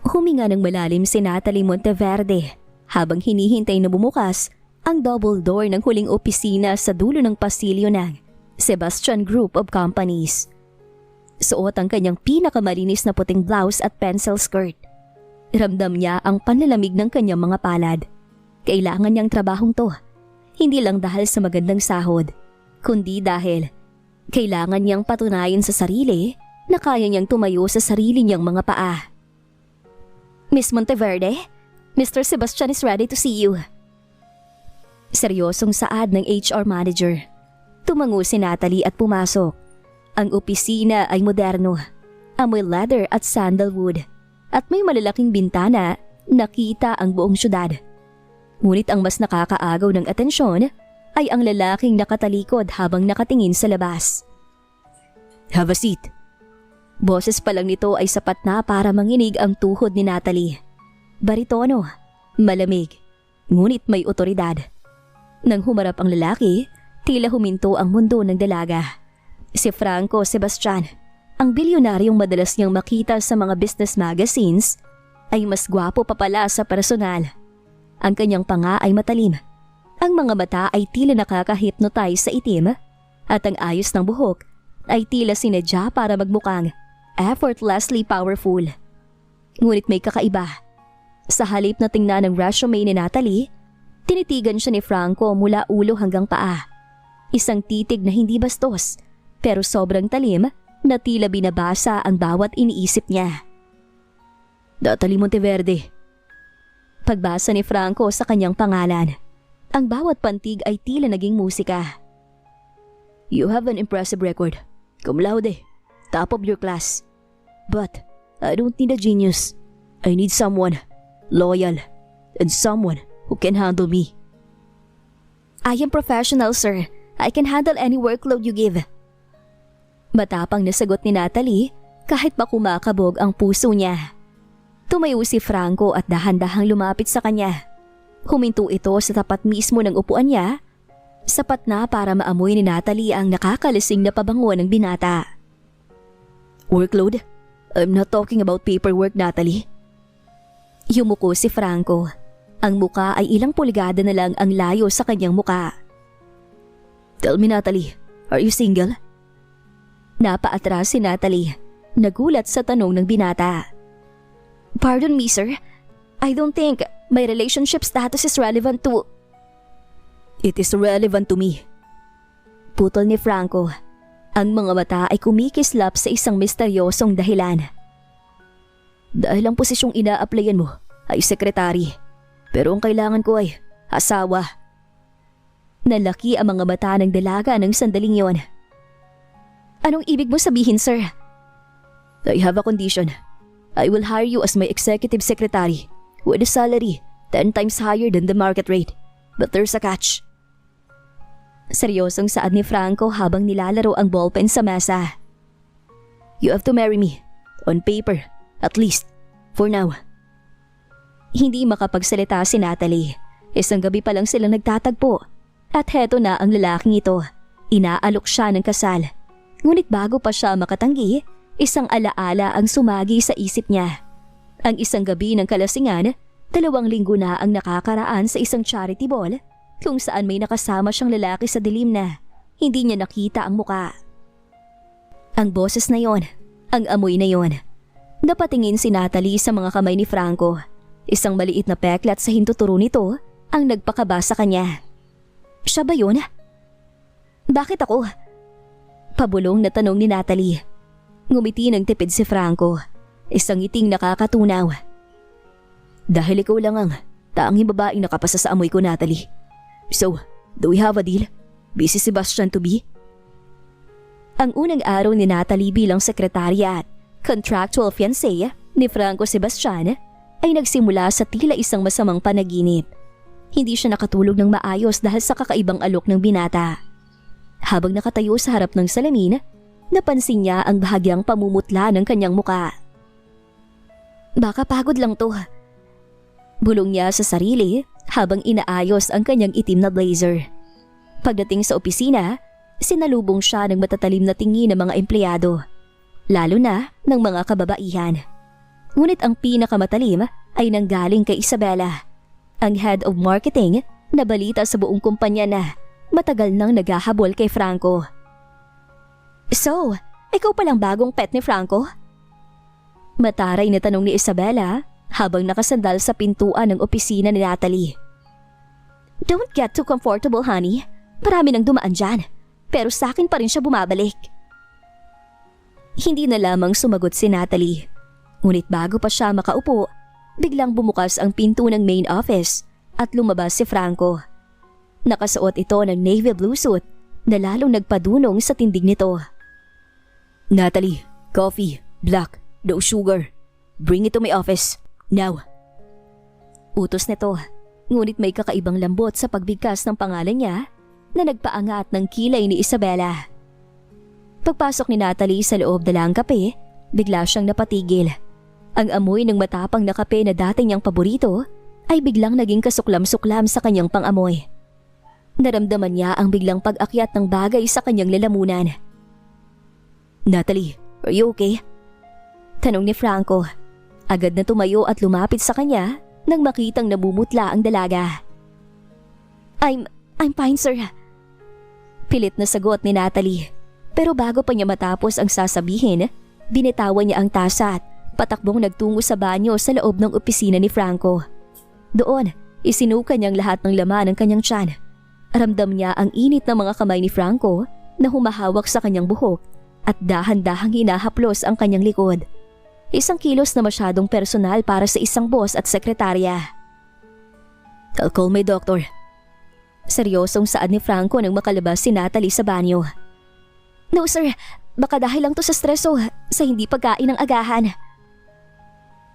Huminga ng malalim si Natalie Monteverde habang hinihintay na bumukas ang double door ng huling opisina sa dulo ng pasilyo ng Sebastian Group of Companies. Suot ang kanyang pinakamalinis na puting blouse at pencil skirt. Ramdam niya ang panlalamig ng kanyang mga palad. Kailangan niyang trabahong to, hindi lang dahil sa magandang sahod, kundi dahil kailangan niyang patunayan sa sarili na kaya niyang tumayo sa sarili niyang mga paa. Miss Monteverde, Mr. Sebastian is ready to see you. Seryosong saad ng HR manager. Tumango si Natalie at pumasok. Ang opisina ay moderno, amoy leather at sandalwood, at may malalaking bintana na kita ang buong syudad. Ngunit ang mas nakakaagaw ng atensyon ay ang lalaking nakatalikod habang nakatingin sa labas. Have a seat. Boses pa lang nito ay sapat na para manginig ang tuhod ni Natalie. Baritono, malamig, ngunit may otoridad. Nang humarap ang lalaki, tila huminto ang mundo ng dalaga. Si Franco Sebastian, ang bilyonaryong madalas niyang makita sa mga business magazines, ay mas gwapo pa pala sa personal. Ang kanyang panga ay matalim. Ang mga mata ay tila nakaka-hypnotize sa itim, at ang ayos ng buhok ay tila sinadya para magmukhang effortlessly powerful. Ngunit may kakaiba. Sa halip na tingnan ng resume ni Natalie, tinitigan siya ni Franco mula ulo hanggang paa. Isang titig na hindi bastos, pero sobrang talim na tila binabasa ang bawat iniisip niya. Natalie Monteverde. Pagbasa ni Franco sa kanyang pangalan, ang bawat pantig ay tila naging musika. You have an impressive record. Cum laude. Top of your class. But I don't need a genius. I need someone loyal and someone who can handle me. I am professional, sir. I can handle any workload you give. Matapang na sagot ni Natalie kahit pa kumakabog ang puso niya. Tumayo si Franco at dahan-dahang lumapit sa kanya. Huminto ito sa tapat mismo ng upuan niya, sapat na para maamoy ni Natalie ang nakakalising na pabango ng binata. Workload? I'm not talking about paperwork, Natalie. Yumuko si Franco. Ang muka ay ilang pulgada na lang ang layo sa kanyang muka. Tell me, Natalie, are you single? Napaatras si Natalie, nagulat sa tanong ng binata. Pardon me, sir. I don't think my relationship status is relevant to... It is relevant to me. Putol ni Franco. Ang mga mata ay kumikislap sa isang misteryosong dahilan. Dahil ang posisyong ina-applyan mo ay sekretary, pero ang kailangan ko ay asawa. Nalaki ang mga mata ng dalaga ng sandaling yon. Anong ibig mo sabihin, sir? I have a condition. I will hire you as my executive secretary with a salary 10 times higher than the market rate. But there's a catch. Seryosong saad ni Franco habang nilalaro ang ballpen sa mesa. You have to marry me. On paper, at least. For now. Hindi makapagsalita si Natalie. Isang gabi pa lang silang nagtatagpo. At heto na ang lalaking ito. Inaalok siya ng kasal. Ngunit bago pa siya makatanggi, isang alaala ang sumagi sa isip niya. Ang isang gabi ng kalasingan, 2 linggo na ang nakakaraan sa isang charity ball kung saan may nakasama siyang lalaki sa dilim na hindi niya nakita ang muka. Ang boses na yon, ang amoy na yon. Napatingin si Natalie sa mga kamay ni Franco. Isang maliit na peklat sa hintuturo nito ang nagpakaba sa kanya. Siya ba yun? Bakit ako? Pabulong na tanong ni Natalie. Ngumiti ng tipid si Franco. Isang ngiting nakakatunaw. Dahil ikaw lang ang tanging babaeng nakapasa sa amoy ko, Natalie. So, do we have a deal? Busy Sebastian to be? Ang unang araw ni Natalie bilang sekretarya at contractual fiancé ni Franco Sebastian ay nagsimula sa tila isang masamang panaginip. Hindi siya nakatulog ng maayos dahil sa kakaibang alok ng binata. Habang nakatayo sa harap ng salamin, napansin niya ang bahagyang pamumutla ng kanyang muka. Baka pagod lang to. Bulong niya sa sarili habang inaayos ang kanyang itim na blazer. Pagdating sa opisina, sinalubong siya ng matatalim na tingin ng mga empleyado, lalo na ng mga kababaihan. Ngunit ang pinakamatalim ay nanggaling kay Isabela, ang head of marketing na balita sa buong kumpanya na matagal nang naghahabol kay Franco. So, ikaw palang bagong pet ni Franco? Mataray na tanong ni Isabela habang nakasandal sa pintuan ng opisina ni Natalie. Don't get too comfortable, honey. Marami nang dumaan dyan, pero sa akin pa rin siya bumabalik. Hindi na lamang sumagot si Natalie. Ngunit bago pa siya makaupo, biglang bumukas ang pinto ng main office at lumabas si Franco. Nakasuot ito ng navy blue suit na lalong nagpadunong sa tindig nito. Natalie, coffee, black, no sugar. Bring it to my office, now. Utos nito, ngunit may kakaibang lambot sa pagbigkas ng pangalan niya na nagpaangat ng kilay ni Isabela. Pagpasok ni Natalie sa loob dalang kape, bigla siyang napatigil. Ang amoy ng matapang na kape na dati niyang paborito ay biglang naging kasuklam-suklam sa kanyang pangamoy. Naramdaman niya ang biglang pag-akyat ng bagay sa kanyang lalamunan. Natalie, are you okay? Tanong ni Franco. Agad na tumayo at lumapit sa kanya nang makitang namumutla ang dalaga. I'm fine, sir. Pilit na sagot ni Natalie. Pero bago pa niya matapos ang sasabihin, binitawan niya ang tasa at patakbong nagtungo sa banyo sa loob ng opisina ni Franco. Doon, isinuka niyang lahat ng laman ng kanyang tiyan. Ramdam niya ang init ng mga kamay ni Franco na humahawak sa kanyang buhok at dahan-dahang hinahaplos ang kanyang likod. Isang kilos na masyadong personal para sa isang boss at sekretarya. I'll call my doctor. Seryosong saad ni Franco nang makalabas si Natalie sa banyo. No sir, baka dahil lang to sa streso sa hindi pagkain ng agahan.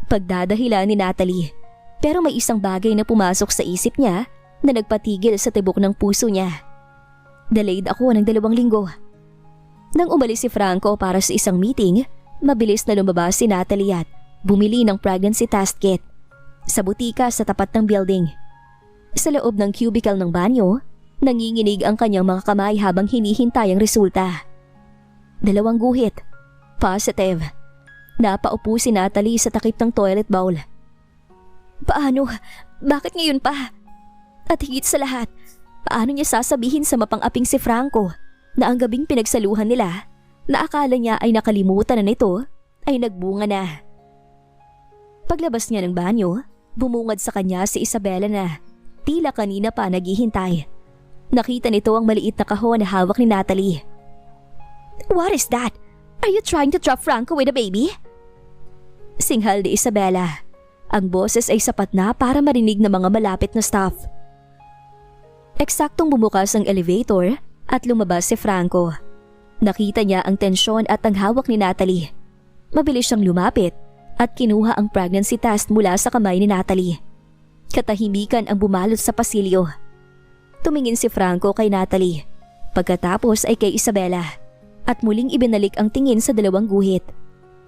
Pagdadahilan ni Natalie, pero may isang bagay na pumasok sa isip niya na nagpatigil sa tibok ng puso niya. Delayed ako ng 2 linggo. Nang umalis si Franco para sa isang meeting, mabilis na lumabas si Natalie at bumili ng pregnancy test kit sa butika sa tapat ng building. Sa loob ng cubicle ng banyo, nanginginig ang kanyang mga kamay habang hinihintay ang resulta. 2 guhit. Positive. Napaupo si Natalie sa takip ng toilet bowl. Paano? Bakit ngayon pa? At higit sa lahat, paano niya sasabihin sa mapang-aping si Franco na ang gabing pinagsaluhan nila na akala niya ay nakalimutan na nito ay nagbunga na? Paglabas niya ng banyo, bumungad sa kanya si Isabela na tila kanina pa naghihintay. Nakita nito ang maliit na kahon na hawak ni Natalie. What is that? Are you trying to trap Franco with a baby? Singhal ni Isabela. Ang boses ay sapat na para marinig ng mga malapit na staff. Eksaktong bumukas ang elevator at lumabas si Franco. Nakita niya ang tensyon at ang hawak ni Natalie. Mabilis siyang lumapit at kinuha ang pregnancy test mula sa kamay ni Natalie. Katahimikan ang bumalot sa pasilyo. Tumingin si Franco kay Natalie. Pagkatapos ay kay Isabela at muling ibinalik ang tingin sa 2 guhit.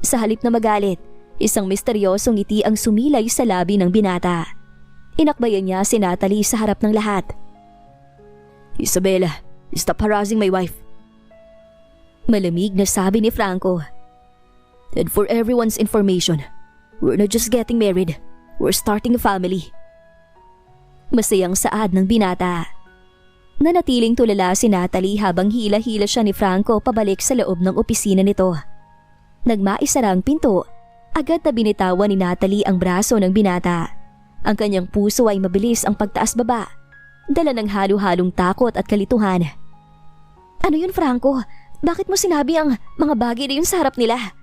Sa halip na magalit, isang misteryosong ngiti ang sumilay sa labi ng binata. Inakbayan niya si Natalie sa harap ng lahat. Isabela, stop harassing my wife. Malamig na sabi ni Franco. And for everyone's information, we're not just getting married, we're starting a family. Masayang saad ng binata. Nanatiling tulala si Natalie habang hila-hila siya ni Franco pabalik sa loob ng opisina nito. Nagmaisara ang pinto, agad na binitawan ni Natalie ang braso ng binata. Ang kanyang puso ay mabilis ang pagtaas-baba, dala ng halo-halong takot at kalituhan. Ano yun, Franco? Bakit mo sinabi ang mga bagay na yun sa harap nila?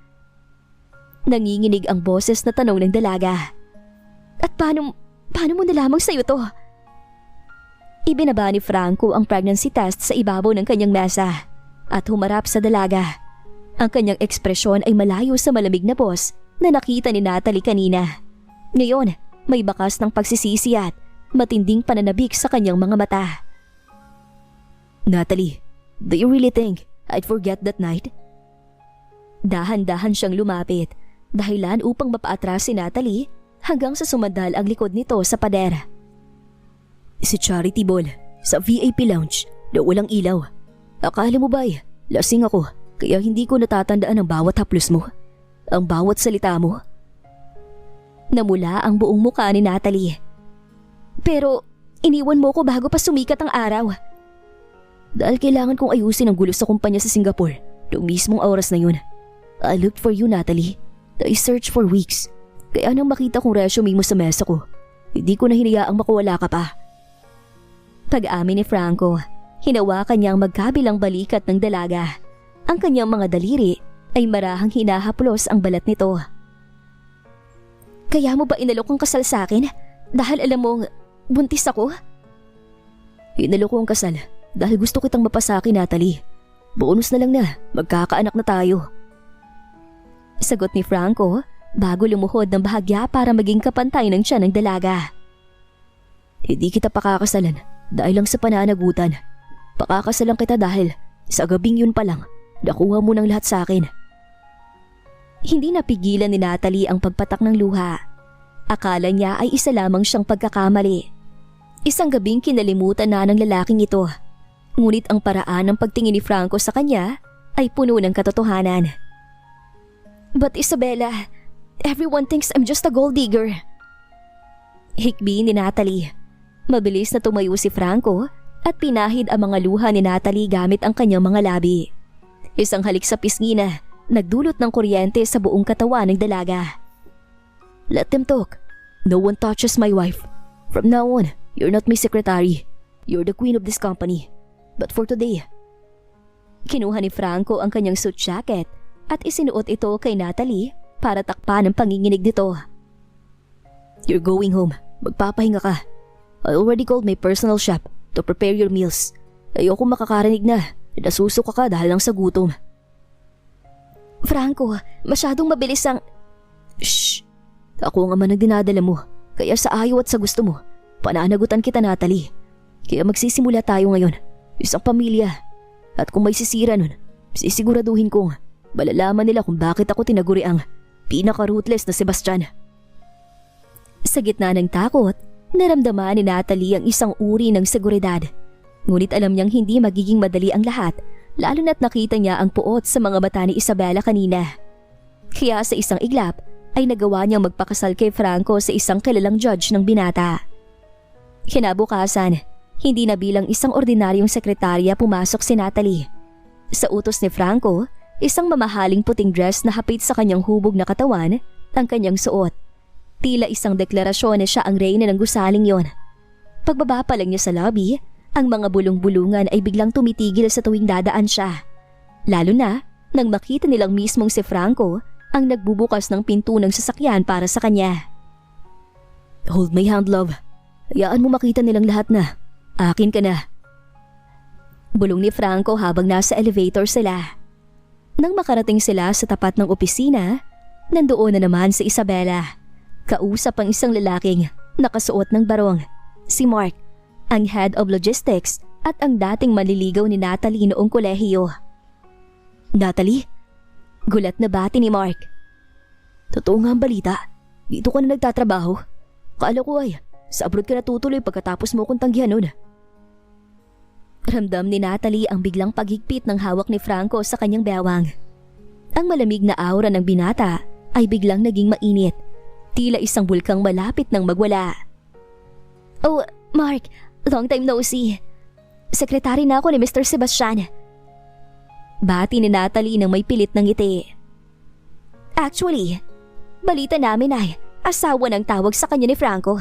Nanginginig ang boses na tanong ng dalaga. At paano mo nalamang sa'yo to? Ibinaba ni Franco ang pregnancy test sa ibabaw ng kanyang mesa at humarap sa dalaga. Ang kanyang ekspresyon ay malayo sa malamig na boss na nakita ni Natalie kanina. Ngayon, may bakas ng pagsisisi at matinding pananabik sa kanyang mga mata. Natalie, do you really think I'd forget that night? Dahan-dahan siyang lumapit, dahilan upang mapaatras si Natalie hanggang sa sumandal ang likod nito sa pader. Si Charity Ball, sa VIP lounge na walang ilaw. Akala mo ba lasing ako kaya hindi ko natatandaan ang bawat haplos mo? Ang bawat salita mo? Namula ang buong mukha ni Natalie. Pero iniwan mo ko bago pa sumikat ang araw. Dahil kailangan kong ayusin ang gulo sa kumpanya sa Singapore noong mismong oras na yun. I looked for you, Natalie. I searched for weeks. Kaya nang makita kong resume mo sa mesa ko, hindi ko na hinayaang makawala ka pa. Pag-amin ni Franco, hinawakan niya ang magkabilang balikat ng dalaga. Ang kanyang mga daliri ay marahang hinahaplos ang balat nito. Kaya mo ba inalok ang kasal sa akin? Dahil alam mong buntis ako? Inalok ko ang kasal dahil gusto kitang mapasaki, Natalie. Bonus na lang na, magkakaanak na tayo. Sagot ni Franco bago lumuhod ng bahagya para maging kapantay ng tiyan ng dalaga. Hindi kita pakakasalan dahil lang sa pananagutan. Pakakasalan kita dahil sa gabing yun pa lang, nakuha mo ng lahat sa akin. Hindi napigilan ni Natalie ang pagpatak ng luha. Akala niya ay isa lamang siyang pagkakamali. Isang gabing kinalimutan na ng lalaking ito. Ngunit ang paraan ng pagtingin ni Franco sa kanya ay puno ng katotohanan. But Isabella, everyone thinks I'm just a gold digger. Hikbi ni Natalie. Mabilis na tumayo si Franco at pinahid ang mga luha ni Natalie gamit ang kanyang mga labi. Isang halik sa pisngi na nagdulot ng kuryente sa buong katawan ng dalaga. Let them talk. No one touches my wife. From now on, you're not my secretary. You're the queen of this company. But for today... Kinuha ni Franco ang kanyang suit jacket at isinuot ito kay Natalie para takpan ang panginginig nito. You're going home. Magpapahinga ka. I already called my personal shop to prepare your meals. Ayoko makakarinig na nasusuka ka dahil lang sa gutom. Franco, masyadong mabilis ang... Shh! Ako ang ama ng dinadala mo, kaya sa ayaw at sa gusto mo, pananagutan kita, Natalie. Kaya magsisimula tayo ngayon, isang pamilya. At kung may sisira nun, sisiguraduhin kong malalaman nila kung bakit ako tinaguri ang pinaka-ruthless na Sebastian. Sa gitna ng takot, naramdaman ni Natalie ang isang uri ng seguridad. Ngunit alam niyang hindi magiging madali ang lahat, lalo na't nakita niya ang puot sa mga mata ni Isabella kanina. Kaya sa isang iglap ay nagawa niyang magpakasal kay Franco sa isang kilalang judge ng binata. Kinabukasan, hindi na bilang isang ordinaryong sekretarya pumasok si Natalie. Sa utos ni Franco, isang mamahaling puting dress na hapit sa kanyang hubog na katawan ang kanyang suot. Tila isang deklarasyon na siya ang reyna ng gusaling yon. Pagbaba pa lang niya sa lobby, ang mga bulong-bulungan ay biglang tumitigil sa tuwing dadaan siya. Lalo na nang makita nilang mismong si Franco ang nagbubukas ng pinto ng sasakyan para sa kanya. Hold my hand, love. Hayaan mo makita nilang lahat na akin ka na. Bulong ni Franco habang nasa elevator sila. Nang makarating sila sa tapat ng opisina, nandoon na naman si Isabella. Kausap ang isang lalaking nakasuot ng barong, si Mark, ang head of logistics at ang dating manliligaw ni Natalie noong kolehiyo. Natalie? Gulat na bati ni Mark. Totoo nga ang balita. Dito ka na nagtatrabaho. Kala ko ay sa abroad ka natutuloy pagkatapos mo kong tanggihan nun. Ramdam ni Natalie ang biglang paghigpit ng hawak ni Franco sa kanyang bewang. Ang malamig na aura ng binata ay biglang naging mainit. Tila isang bulkang malapit nang magwala. Oh, Mark, long time no see. Sekretary na ako ni Mr. Sebastian. Bati ni Natalie nang may pilit ng ngiti. Actually, balita namin ay asawa ng tawag sa kanya ni Franco.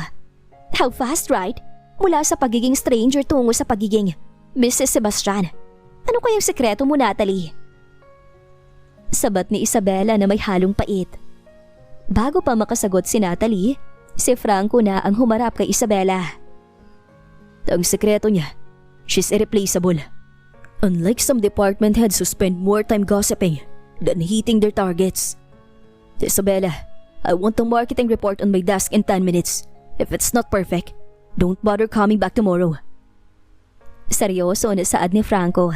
How fast, right? Mula sa pagiging stranger tungo sa pagiging Mrs. Sebastian. Ano kayang sekreto mo, Natalie? Sabat ni Isabella na may halong pait. Bago pa makasagot si Natalie, si Franco na ang humarap kay Isabella. Ang sekreto niya, she's irreplaceable. Unlike some department heads who spend more time gossiping than hitting their targets. Isabella, I want a marketing report on my desk in 10 minutes. If it's not perfect, don't bother coming back tomorrow. Seryoso na saad ni Franco.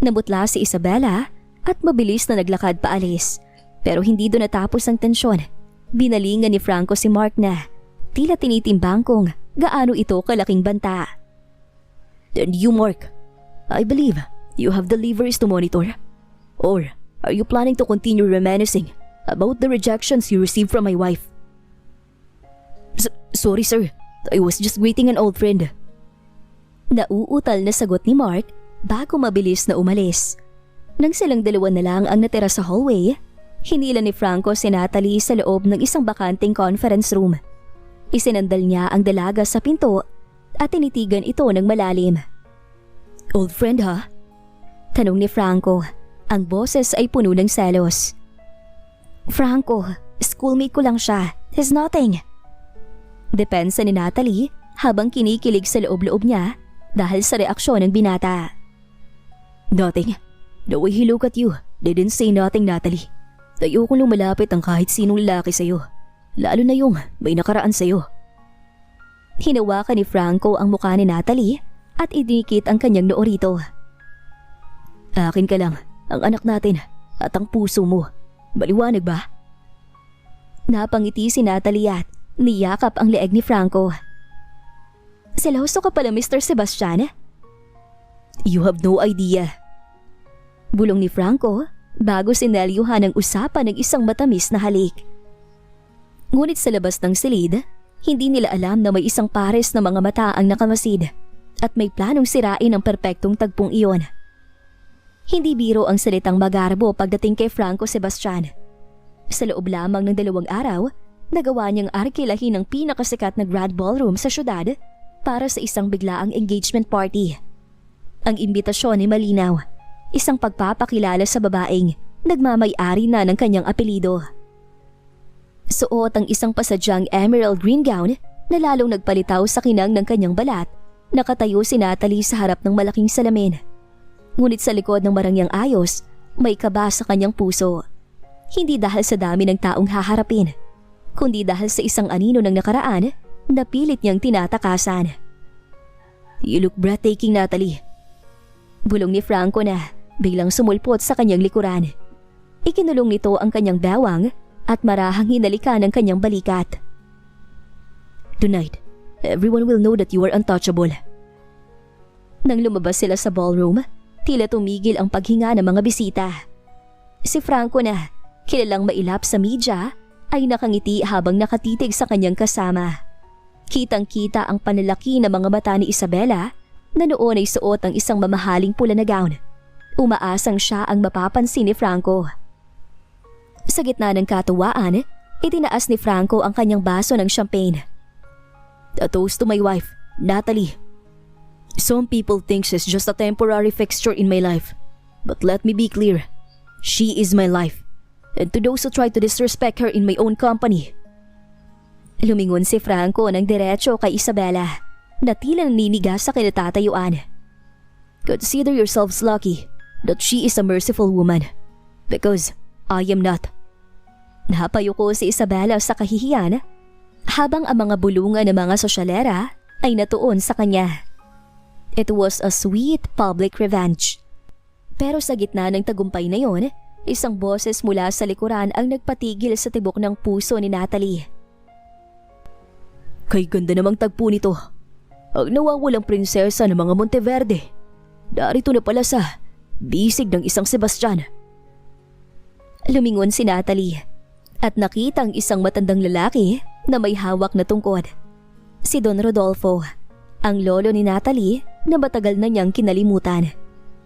Namutla si Isabella at mabilis na naglakad paalis. Pero hindi doon natapos ang tensyon. Binalingan ni Franco si Mark na tila tinitimbang kung gaano ito kalaking banta. Then you, Mark, I believe you have deliveries to monitor. Or are you planning to continue reminiscing about the rejections you received from my wife? Sorry sir, I was just greeting an old friend. Nauutal na sagot ni Mark bago mabilis na umalis. Nang silang dalawa na lang ang natira sa hallway, hinila ni Franco si Natalie sa loob ng isang bakanting conference room. Isinandal niya ang dalaga sa pinto at tinitigan ito ng malalim. Old friend ha? Tanong ni Franco. Ang boses ay puno ng selos. Franco, schoolmate ko lang siya. He's nothing. Depensa ni Natalie habang kinikilig sa loob-loob niya dahil sa reaksyon ng binata. Nothing. The way he look at you, didn't say nothing, Natalie. Tayo kong lumalapit ang kahit sinong lalaki sa'yo. Lalo na yung may nakaraan sa'yo. Hinawakan ni Franco ang mukha ni Natalie at idinikit ang kanyang noo rito. Akin ka lang, ang anak natin at ang puso mo. Maliwanag ba? Napangiti si Natalie at niyakap ang leeg ni Franco. Seloso ka pala, Mr. Sebastian? You have no idea. Bulong ni Franco bago sinelyuhan ang usapan ng isang matamis na halik. Ngunit sa labas ng silid, hindi nila alam na may isang pares na mga mata ang nakamasid at may planong sirain ang perpektong tagpong iyon. Hindi biro ang salitang magarbo pagdating kay Franco Sebastian. Sa loob lamang ng 2 araw, nagawa niyang arkilahin ang pinakasikat na grand ballroom sa syudad para sa isang biglaang engagement party. Ang imbitasyon ay malinaw, isang pagpapakilala sa babaeng nagmamay-ari na ng kanyang apelido. Suot ang isang pasadyang emerald green gown na lalong nagpalitaw sa kinang ng kanyang balat. Nakatayo si Natalie sa harap ng malaking salamin. Ngunit sa likod ng marangyang ayos, may kaba sa kanyang puso. Hindi dahil sa dami ng taong haharapin, kundi dahil sa isang anino ng nakaraan na pilit niyang tinatakasan. You look breathtaking, Natalie. Bulong ni Franco na biglang sumulpot sa kanyang likuran. Ikinulong nito ang kanyang bewang at marahang hinalikan ng kanyang balikat. Tonight, everyone will know that you are untouchable. Nang lumabas sila sa ballroom, tila tumigil ang paghinga ng mga bisita. Si Franco na, kilalang mailap sa media, ay nakangiti habang nakatitig sa kanyang kasama. Kitang-kita ang panlalaki ng mga mata ni Isabela na noon ay suot ang isang mamahaling pula na gown. Umaasang siya ang mapapansin ni Franco. Sa gitna ng katuwaan, itinaas ni Franco ang kanyang baso ng champagne. A toast to my wife, Natalie. Some people think she's just a temporary fixture in my life. But let me be clear, she is my life. And to those who try to disrespect her in my own company. Lumingon si Franco ng diretso kay Isabela na tila naninigas sa kinatatayuan. Consider yourselves lucky that she is a merciful woman. Because I am not. Napayuko si Isabela sa kahihiyan habang ang mga bulungan ng mga sosyalera ay natuon sa kanya. It was a sweet public revenge. Pero sa gitna ng tagumpay na yon, isang boses mula sa likuran ang nagpatigil sa tibok ng puso ni Natalie. Kay ganda namang tagpo nito. Ang nawawalang prinsesa ng mga Monteverde. Darito na pala sa bisig ng isang Sebastian. Lumingon si Natalie at nakita ang isang matandang lalaki na may hawak na tungkod. Si Don Rodolfo, ang lolo ni Natalie na matagal na niyang kinalimutan.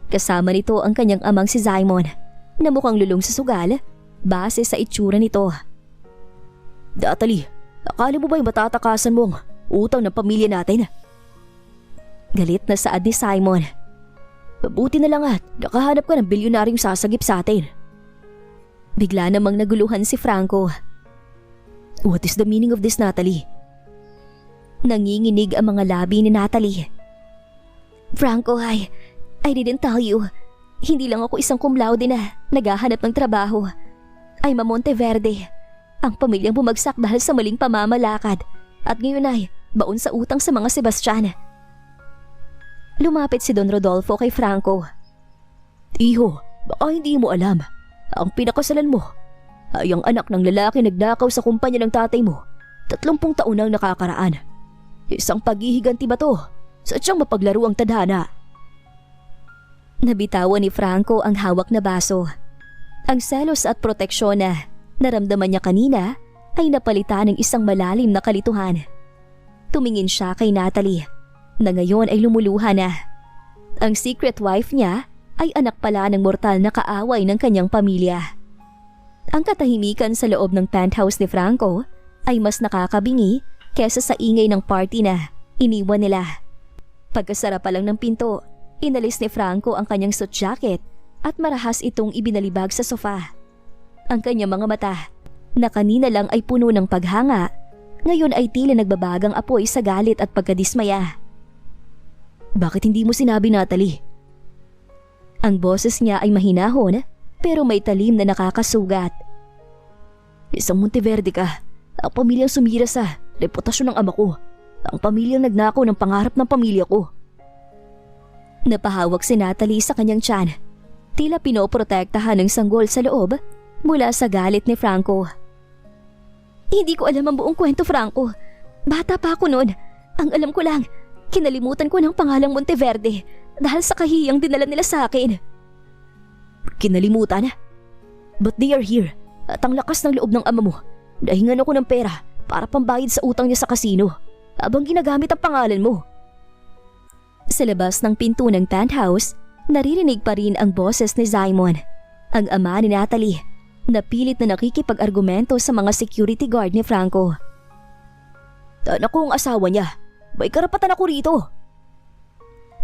Kasama nito ang kanyang amang si Simon na mukhang lulong sa sugal base sa itsura nito. Natalie, akala mo ba yung matatakasan mong utang ng pamilya natin? Galit na saad ni Simon. Mabuti na lang at nakahanap ka ng bilyonaryong sasagip sa atin. Bigla namang naguluhan si Franco. What is the meaning of this, Natalie? Nanginginig ang mga labi ni Natalie. Franco, I didn't tell you. Hindi lang ako isang cum laude na naghahanap ng trabaho. I'm a Monteverde. Ang pamilyang bumagsak dahil sa maling pamamalakad at ngayon ay baon sa utang sa mga Sebastian. Lumapit si Don Rodolfo kay Franco. Iho, baka hindi mo alam. Ang pinakasalan mo ay ang anak ng lalaki nagdakaw sa kumpanya ng tatay mo. 30 taon nang nakakaraan. Isang paghihiganti ba to? Sadyang mapaglaro ang tadhana. Nabitawan ni Franco ang hawak na baso. Ang selos at proteksyon na naramdaman niya kanina ay napalitan ng isang malalim na kalituhan. tumingin siya kay Natalie na ngayon ay lumuluha na. Ang secret wife niya ay anak pala ng mortal na kaaway ng kanyang pamilya. Ang katahimikan sa loob ng penthouse ni Franco ay mas nakakabingi kesa sa ingay ng party na iniwan nila. Pagkasara pa lang ng pinto, inalis ni Franco ang kanyang suit jacket at marahas itong ibinalibag sa sofa. Ang kanyang mga mata, na kanina lang ay puno ng paghanga, ngayon ay tila nagbabagang apoy sa galit at pagkadismaya. "Bakit hindi mo sinabi, Natalie?" Ang boses niya ay mahinahon pero may talim na nakakasugat. "Isang Monteverde ka, ang pamilyang sumira sa reputasyon ng ama ko, ang pamilyang nagnakaw ng pangarap ng pamilya ko." Napahawak si Natalie sa kanyang tiyan, tila pinoprotektahan ng sanggol sa loob mula sa galit ni Franco. "Hindi ko alam ang buong kwento, Franco. Bata pa ako noon. Ang alam ko lang, kinalimutan ko ng pangalang Monteverde dahil sa kahiyang dinala nila sa akin." "Kinalimutan? But they are here at ang lakas ng loob ng ama mo. Dahingan ako ng pera para pambayad sa utang niya sa kasino habang ginagamit ang pangalan mo." Sa labas ng pinto ng penthouse, naririnig pa rin ang boses ni Simon, ang ama ni Natalie, na pilit na nakikipag-argumento sa mga security guard ni Franco. "Anak ko ang asawa niya. May karapatan ako rito."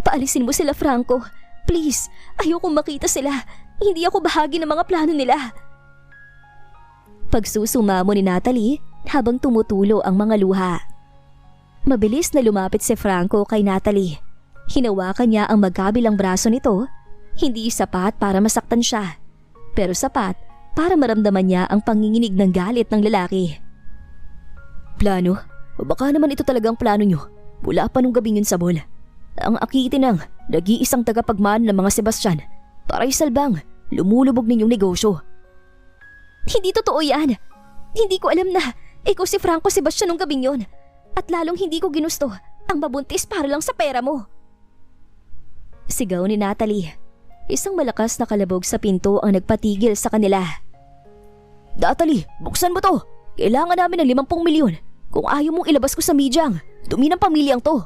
"Paalisin mo sila, Franco. Please, ayokong makita sila. Hindi ako bahagi ng mga plano nila." Pagsusumamo ni Natalie habang tumutulo ang mga luha. Mabilis na lumapit si Franco kay Natalie. Hinawakan niya ang magkabilang braso nito, hindi sapat para masaktan siya, pero sapat para maramdaman niya ang panginginig ng galit ng lalaki. "Plano? O baka naman ito talagang plano niyo mula pa nung gabing yun sa mall. Ang akitin ng nag-iisang tagapagmana ng mga Sebastian para isalbang lumulubog ninyong negosyo." "Hindi totoo yan. Hindi ko alam na ikaw si Franco Sebastian nung gabing yun. At lalong hindi ko ginusto ang mabuntis para lang sa pera mo." Sigaw ni Natalie. Isang malakas na kalabog sa pinto ang nagpatigil sa kanila. "Natalie, buksan mo to. Kailangan namin ng 50 milyon. Kung ayaw mong ilabas ko sa medyang dumi ng pamilyang to."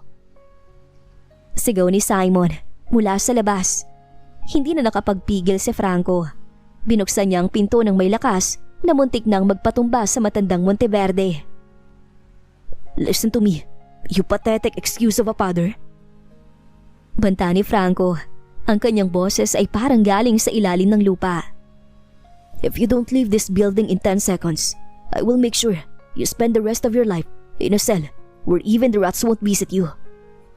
Sigaw ni Simon mula sa labas. Hindi na nakapagpigil si Franco. Binuksan niya ang pinto ng may lakas na muntik nang magpatumba sa matandang Monteverde. "Listen to me, you pathetic excuse of a father." Banta ni Franco. Ang kanyang boses ay parang galing sa ilalim ng lupa. "If you don't leave this building in 10 seconds, I will make sure you spend the rest of your life in a cell where even the rats won't visit you.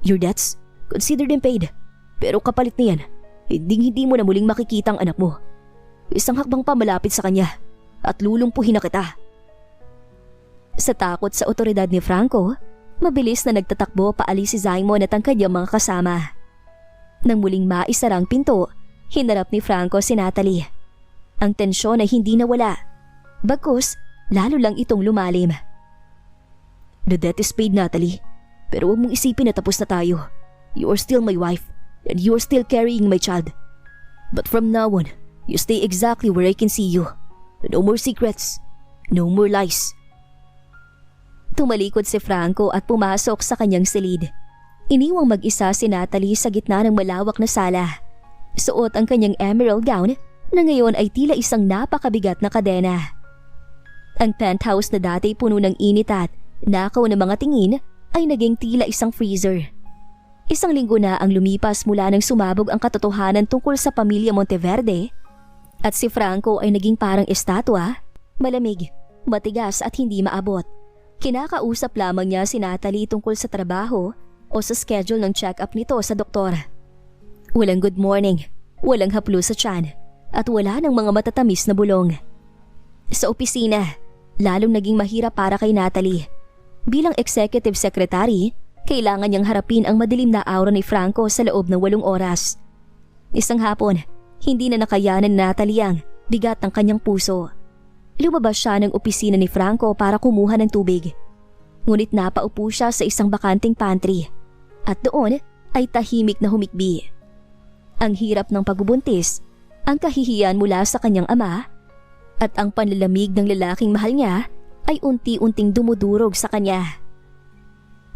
Your debts, consider them paid. Pero kapalit niyan, hindi mo na muling makikita ang anak mo. Isang hakbang pa malapit sa kanya at lulumpuhin na kita." Sa takot sa otoridad ni Franco, mabilis na nagtatakbo paalis si Simon at ang kanyang mga kasama. Nang muling maisarang pinto, hinarap ni Franco si Natalie. Ang tensyon ay hindi nawala. Bagkus, lalo lang itong lumalim. "The debt is paid, Natalie. Pero huwag mong isipin na tapos na tayo. You are still my wife and you are still carrying my child. But from now on, you stay exactly where I can see you. No more secrets. No more lies." Tumalikod si Franco at pumasok sa kanyang silid. Iniwang mag-isa si Natalie sa gitna ng malawak na sala. Suot ang kanyang emerald gown na ngayon ay tila isang napakabigat na kadena. Ang penthouse na dati puno ng init at nakaw ng mga tingin ay naging tila isang freezer. Isang linggo na ang lumipas mula nang sumabog ang katotohanan tungkol sa pamilya Monteverde at si Franco ay naging parang estatwa, malamig, matigas at hindi maabot. Kinakausap lamang niya si Natalie tungkol sa trabaho o sa schedule ng check-up nito sa doktor. Walang good morning, walang haplo sa tiyan, at wala ng mga matatamis na bulong. Sa opisina, lalong naging mahirap para kay Natalie. Bilang executive secretary, kailangan niyang harapin ang madilim na aura ni Franco sa loob ng 8 oras. Isang hapon, hindi na nakayanan ni Natalie ang bigat ng kanyang puso. Lumabas siya ng opisina ni Franco para kumuha ng tubig. Ngunit napaupo siya sa isang bakanting pantry. At doon ay tahimik na humikbi. Ang hirap ng pagbubuntis, ang kahihiyan mula sa kanyang ama, at ang panlalamig ng lalaking mahal niya ay unti-unting dumudurog sa kanya.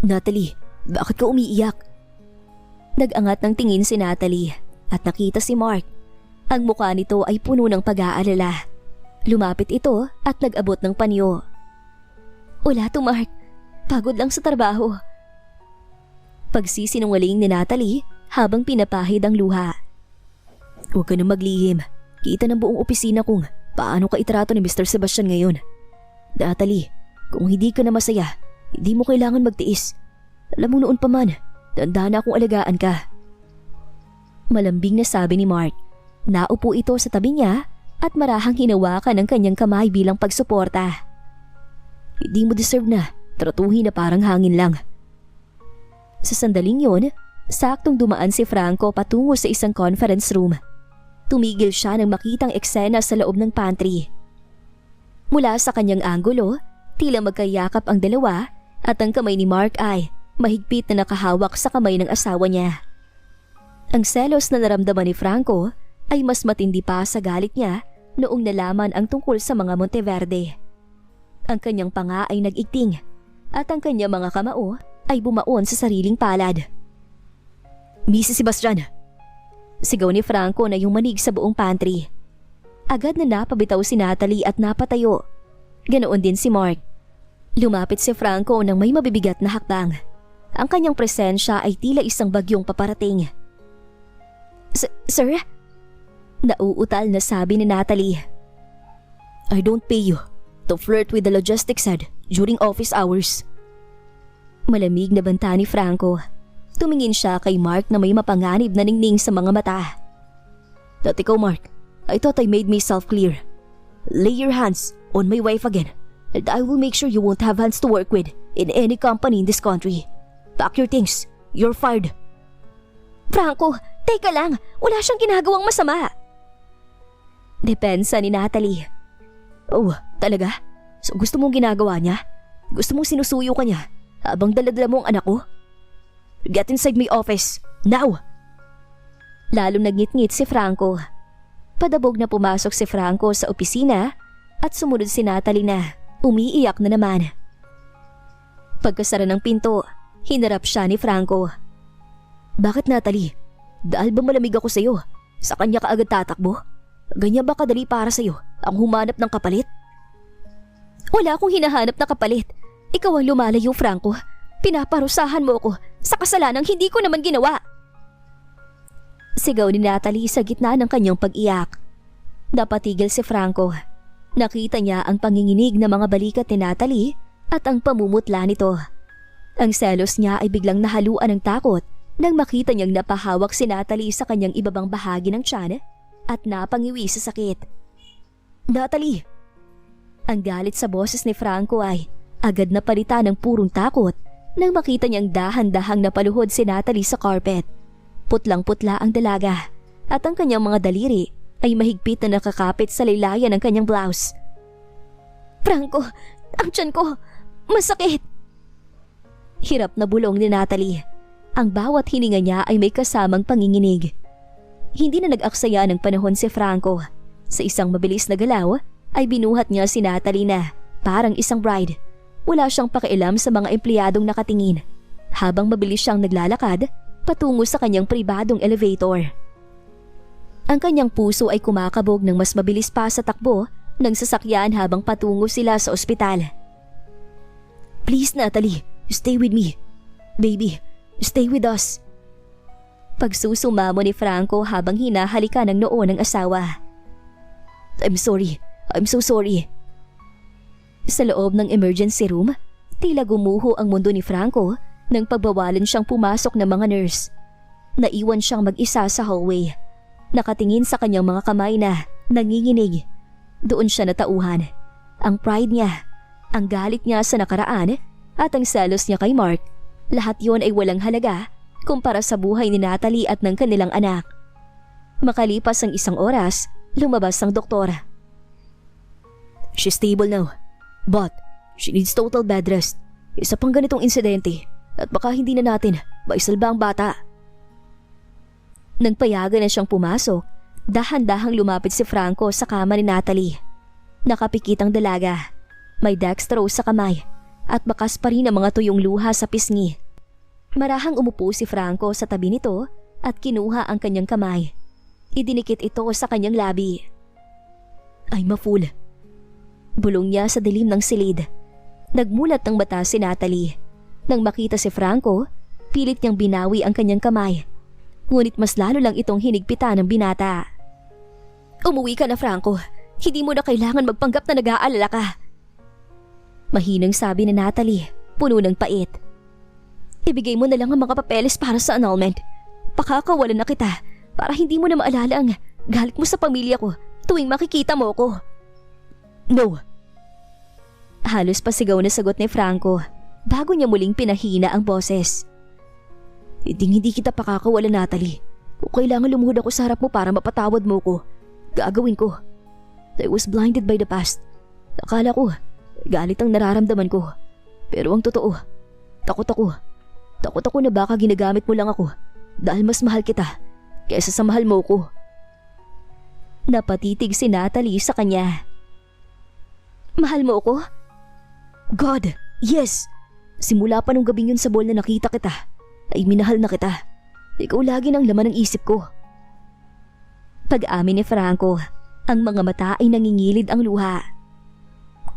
Natalie, bakit ka umiiyak? Nag-angat ng tingin si Natalie at nakita si Mark. Ang mukha nito ay puno ng pag-aalala. Lumapit ito at nag-abot ng panyo. Wala to, Mark. Pagod lang sa trabaho. Pagsisinungaling ni Natalie habang pinapahid ang luha. Huwag ka na maglihim. Kita ng buong opisina kung paano ka itrato ni Mr. Sebastian ngayon. Natalie, kung hindi ka na masaya, hindi mo kailangan magtiis. Alam mo noon pa man, tanda na akong alagaan ka. Malambing na sabi ni Mark. Naupo ito sa tabi niya at marahang hinawakan ang kanyang kamay bilang pagsuporta. Hindi mo deserve na tratuhin na parang hangin lang. Sa sandaling yon, saktong dumaan si Franco patungo sa isang conference room. Tumigil siya nang makitang eksena sa loob ng pantry. Mula sa kanyang anggulo, tila magkayakap ang dalawa at ang kamay ni Mark ay mahigpit na nakahawak sa kamay ng asawa niya. Ang selos na naramdaman ni Franco ay mas matindi pa sa galit niya noong nalaman ang tungkol sa mga Monteverde. Ang kanyang panga ay nag-igting at ang kanyang mga kamao ay bumaon sa sariling palad. Mrs. Sebastian! Sigaw ni Franco na yung manig sa buong pantry. Agad na napabitaw si Natalie at napatayo. Ganoon din si Mark. Lumapit si Franco nang may mabibigat na hakbang. Ang kanyang presensya ay tila isang bagyong paparating. Sir? Nauutal na sabi ni Natalie. I don't pay you to flirt with the logistics head during office hours. Malamig na banta ni Franco. Tumingin siya kay Mark na may mapanganib na ningning sa mga mata. At ikaw, Mark, I thought I made myself clear. Lay your hands on my wife again and I will make sure you won't have hands to work with in any company in this country. Pack your things. You're fired. Franco, teka lang. Wala siyang ginagawang masama. Depensa ni Natalie. Oh, talaga? So gusto mong ginagawa niya? Gusto mong sinusuyo ka niya habang daladala mo ang anak ko? Get inside my office, now! Lalo nagngit-ngit si Franco. Padabog na pumasok si Franco sa opisina at sumunod si Natalie na umiiyak na naman. Pagkasara ng pinto, hinarap siya ni Franco. Bakit, Natalie? Dahil ba malamig ako sa'yo? Sa kanya ka agad tatakbo? Ganyan ba kadali para sa'yo ang humanap ng kapalit? Wala akong hinahanap na kapalit. Ikaw ang lumalayo, Franco. Pinaparusahan mo ako sa kasalanang hindi ko naman ginawa. Sigaw ni Natalie sa gitna ng kanyang pag-iyak. Napatigil si Franco. Nakita niya ang panginginig ng mga balikat ni Natalie at ang pamumutla nito. Ang selos niya ay biglang nahaluan ng takot nang makita niyang napahawak si Natalie sa kanyang ibabang bahagi ng tiyan at napangiwi sa sakit. Natalie! Ang galit sa boses ni Franco ay agad na palitan ng purong takot nang makita niyang dahan-dahang napaluhod si Natalie sa carpet. Putlang-putla ang dalaga at ang kanyang mga daliri ay mahigpit na nakakapit sa laylayan ng kanyang blouse. Franco, ang tiyan ko, masakit! Hirap na bulong ni Natalie. Ang bawat hininga niya ay may kasamang panginginig. Hindi na nag-aksaya ng panahon si Franco. Sa isang mabilis na galaw ay binuhat niya si Natalie na parang isang bride. Wala siyang pakialam sa mga empleyadong nakatingin habang mabilis siyang naglalakad patungo sa kanyang pribadong elevator. Ang kanyang puso ay kumakabog ng mas mabilis pa sa takbo ng sasakyan habang patungo sila sa ospital. Please, Natalie, stay with me. Baby, stay with us. Pagsusumamo ni Franco habang hinahalikan ng noo ng asawa. I'm sorry. I'm so sorry. Sa loob ng emergency room, tila gumuho ang mundo ni Franco nang pagbawalan siyang pumasok ng mga nurse. Naiwan siyang mag-isa sa hallway. Nakatingin sa kanyang mga kamay na nanginginig. Doon siya natauhan. Ang pride niya, ang galit niya sa nakaraan at ang selos niya kay Mark, lahat yon ay walang halaga kumpara sa buhay ni Natalie at ng kanilang anak. Makalipas ang isang oras, lumabas ang doktor. She's stable now, but she needs total bed rest. Isa pang ganitong insidente at baka hindi na natin maisalba ang bata. Nang payagan na siyang pumasok, dahan-dahang lumapit si Franco sa kama ni Natalie. Nakapikit ang dalaga. May dextrose sa kamay at bakas pa rin ang mga tuyong luha sa pisngi. Marahang umupo si Franco sa tabi nito at kinuha ang kanyang kamay. Idinikit ito sa kanyang labi. "I'm a fool." Bulong niya sa dilim ng silid. Nagmulat ng mata si Natalie. Nang makita si Franco, pilit niyang binawi ang kanyang kamay. Ngunit mas lalo lang itong hinigpitan ng binata. "Umuwi ka na, Franco. Hindi mo na kailangan magpanggap na nag-aalala ka." Mahinang sabi ni Natalie, puno ng pait. "Ibigay mo na lang ang mga papeles para sa annulment. Pakakawalan na kita para hindi mo na maalala ang galit mo sa pamilya ko tuwing makikita mo ko." "No." Halos pasigaw na sagot ni Franco bago niya muling pinahina ang boses. Hindi kita pakakawalan, Natalie. Kung kailangan lumuhod ako sa harap mo para mapatawad mo ko, gagawin ko. I was blinded by the past. Akala ko, galit ang nararamdaman ko. Pero ang totoo, takot ako. Takot ako na baka ginagamit mo lang ako dahil mas mahal kita kaysa sa mahal mo ko. Napatitig si Natalie sa kanya. "Mahal mo ako?" "God, yes! Simula pa nung gabing yun sa ball na nakita kita, ay minahal na kita. Ikaw lagi ng laman ng isip ko." Pag-amin ni Franco, ang mga mata ay nangingilid ang luha.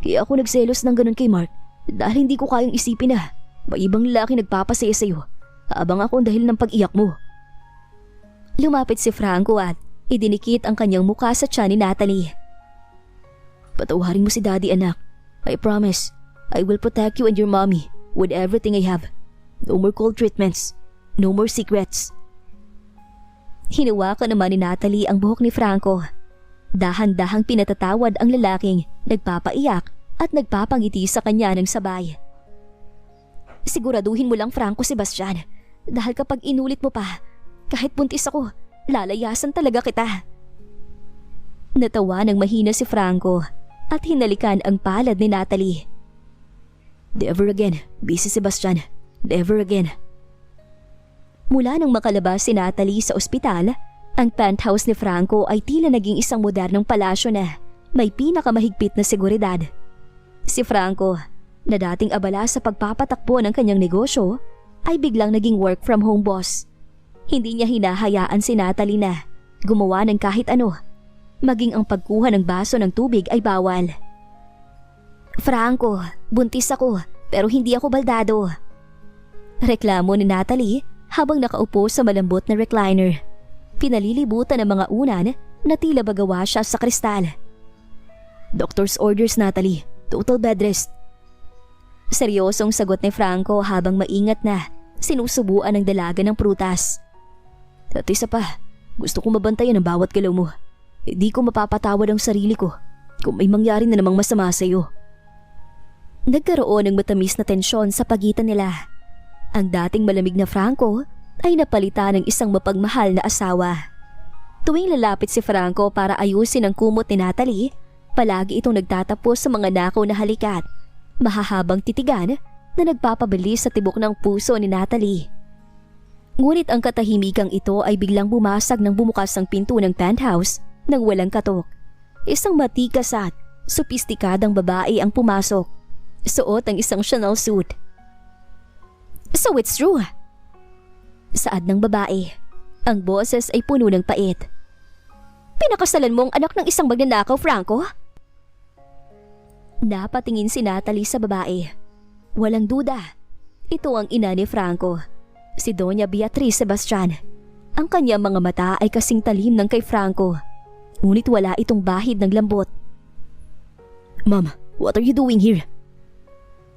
"Kaya ako nagselos ng ganun kay Mark dahil hindi ko kayang isipin na may ibang lalaki nagpapasaya sa'yo habang ako ang dahil ng pag-iyak mo." Lumapit si Franco at idinikit ang kanyang mukha sa tiyan ni Natalie. "Patawarin mo si Daddy, anak. I promise, I will protect you and your mommy with everything I have. No more cold treatments. No more secrets." Hinawakan naman ni Natalie ang buhok ni Franco. Dahan-dahang pinatatawad ang lalaking nagpapaiyak at nagpapangiti sa kanya ng sabay. "Siguraduhin mo lang, Franco Sebastian, dahil kapag inulit mo pa, kahit buntis ako, lalayasan talaga kita." Natawa ng mahina si Franco at hinalikan ang palad ni Natalie. "Never again, busy Sebastian. Never again." Mula nang makalabas si Natalie sa ospital, ang penthouse ni Franco ay tila naging isang modernong palasyo na may pinakamahigpit na seguridad. Si Franco, na dating abala sa pagpapatakbo ng kanyang negosyo, ay biglang naging work from home boss. Hindi niya hinahayaan si Natalie na gumawa ng kahit ano, maging ang pagkuha ng baso ng tubig ay bawal. "Franco, buntis ako pero hindi ako baldado." Reklamo ni Natalie habang nakaupo sa malambot na recliner. Pinalilibutan ng mga unan na tila bagawa siya sa kristal. "Doctor's orders, Natalie. Total bed rest." Seryosong sagot ni Franco habang maingat na sinusubuan ng dalaga ng prutas. "At isa pa, gusto kong mabantayan ang bawat galaw mo. Hindi ko mapapatawad ang sarili ko kung may mangyari na namang masama sa iyo." Nagkaroon ng matamis na tensyon sa pagitan nila. Ang dating malamig na Franco ay napalitan ng isang mapagmahal na asawa. Tuwing lalapit si Franco para ayusin ang kumot ni Natalie, palagi itong nagtatapos sa mga nakaw na halikat, mahahabang titigan na nagpapabilis sa tibok ng puso ni Natalie. Ngunit ang katahimikang ito ay biglang bumasag nang bumukas ang pinto ng penthouse nang walang katok. Isang matikas at sopistikadang babae ang pumasok. Suot ang isang Chanel suit. "So it's true?" Saad ng babae. Ang boses ay puno ng pait. "Pinakasalan mo ang anak ng isang magnanakaw, Franco?" Napatingin si Natalie sa babae. Walang duda, ito ang ina ni Franco, si Doña Beatriz Sebastian. Ang kanyang mga mata ay kasing talim ng kay Franco, ngunit wala itong bahid ng lambot. "Ma'am, what are you doing here?"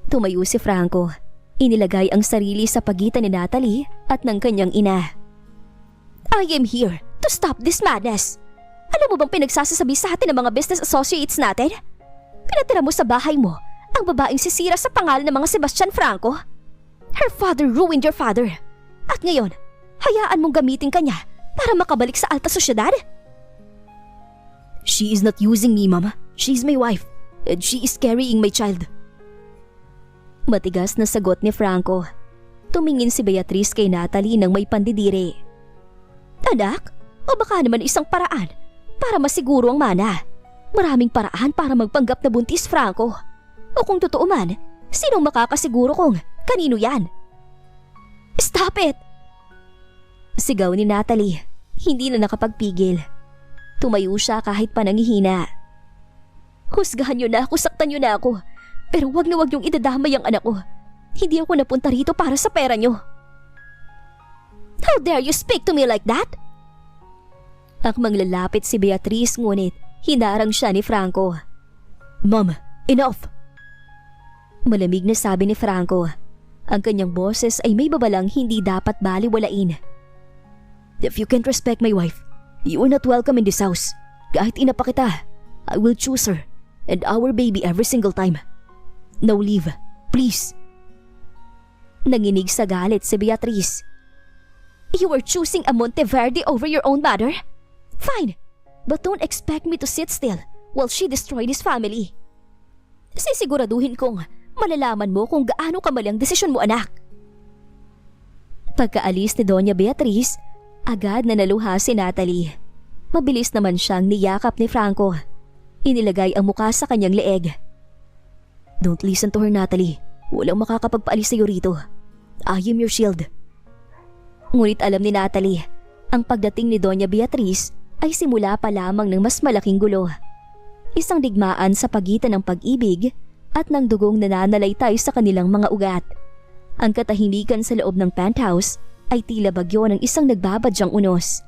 Tumayo si Franco. Inilagay ang sarili sa pagitan ni Natalie at ng kanyang ina. "I am here to stop this madness. Alam mo bang pinagsasasabi sa atin ng mga business associates natin? Pinatira mo sa bahay mo ang babaeng sisira sa pangalan ng mga Sebastian Franco. Her father ruined your father. At ngayon, hayaan mong gamitin kanya para makabalik sa alta sosyedad?" "She is not using me, Mama. She is my wife. And she is carrying my child." Matigas na sagot ni Franco. Tumingin si Beatriz kay Natalie nang may pandidiri. "Anak, o baka naman isang paraan para masiguro ang mana. Maraming paraan para magpanggap na buntis, Franco. O kung totoo man, Sinong makakasiguro kung kanino yan? Stop it! Sigaw ni Natalie. Hindi na nakapagpigil. Tumayo siya kahit pa nangihina. Husgahan niyo na ako, saktan niyo na ako. Pero wag na wag niyong idadamay ang anak ko. Hindi ako napunta rito para sa pera niyo. How dare you speak to me like that? Akmang lalapit si Beatrice ngunit hinarang siya ni Franco. Ma'am, enough! Malamig na sabi ni Franco. Ang kanyang boses ay may babalang hindi dapat baliwalain. If you can't respect my wife, you are not welcome in this house. Kahit ina pa kita, I will choose her and our baby every single time. Now leave, please. Nanginig sa galit si Beatrice. You are choosing a Monteverde over your own mother? Fine, but don't expect me to sit still while she destroyed his family. Sisiguraduhin kong malalaman mo kung gaano kamali ang desisyon mo, anak. Pagkaalis ni Doña Beatrice, agad na naluha si Natalie. Mabilis naman siyang niyakap ni Franco. Inilagay ang muka sa kanyang leeg. Don't listen to her, Natalie. Walang makakapagpaalis sa'yo rito. I am your shield. Ngunit alam ni Natalie, ang pagdating ni Doña Beatrice ay simula pa lamang ng mas malaking gulo. Isang digmaan sa pagitan ng pag-ibig at ng dugong nananalaytay sa kanilang mga ugat. Ang katahimikan sa loob ng penthouse ay tila bagyo ng isang nagbabadyang unos.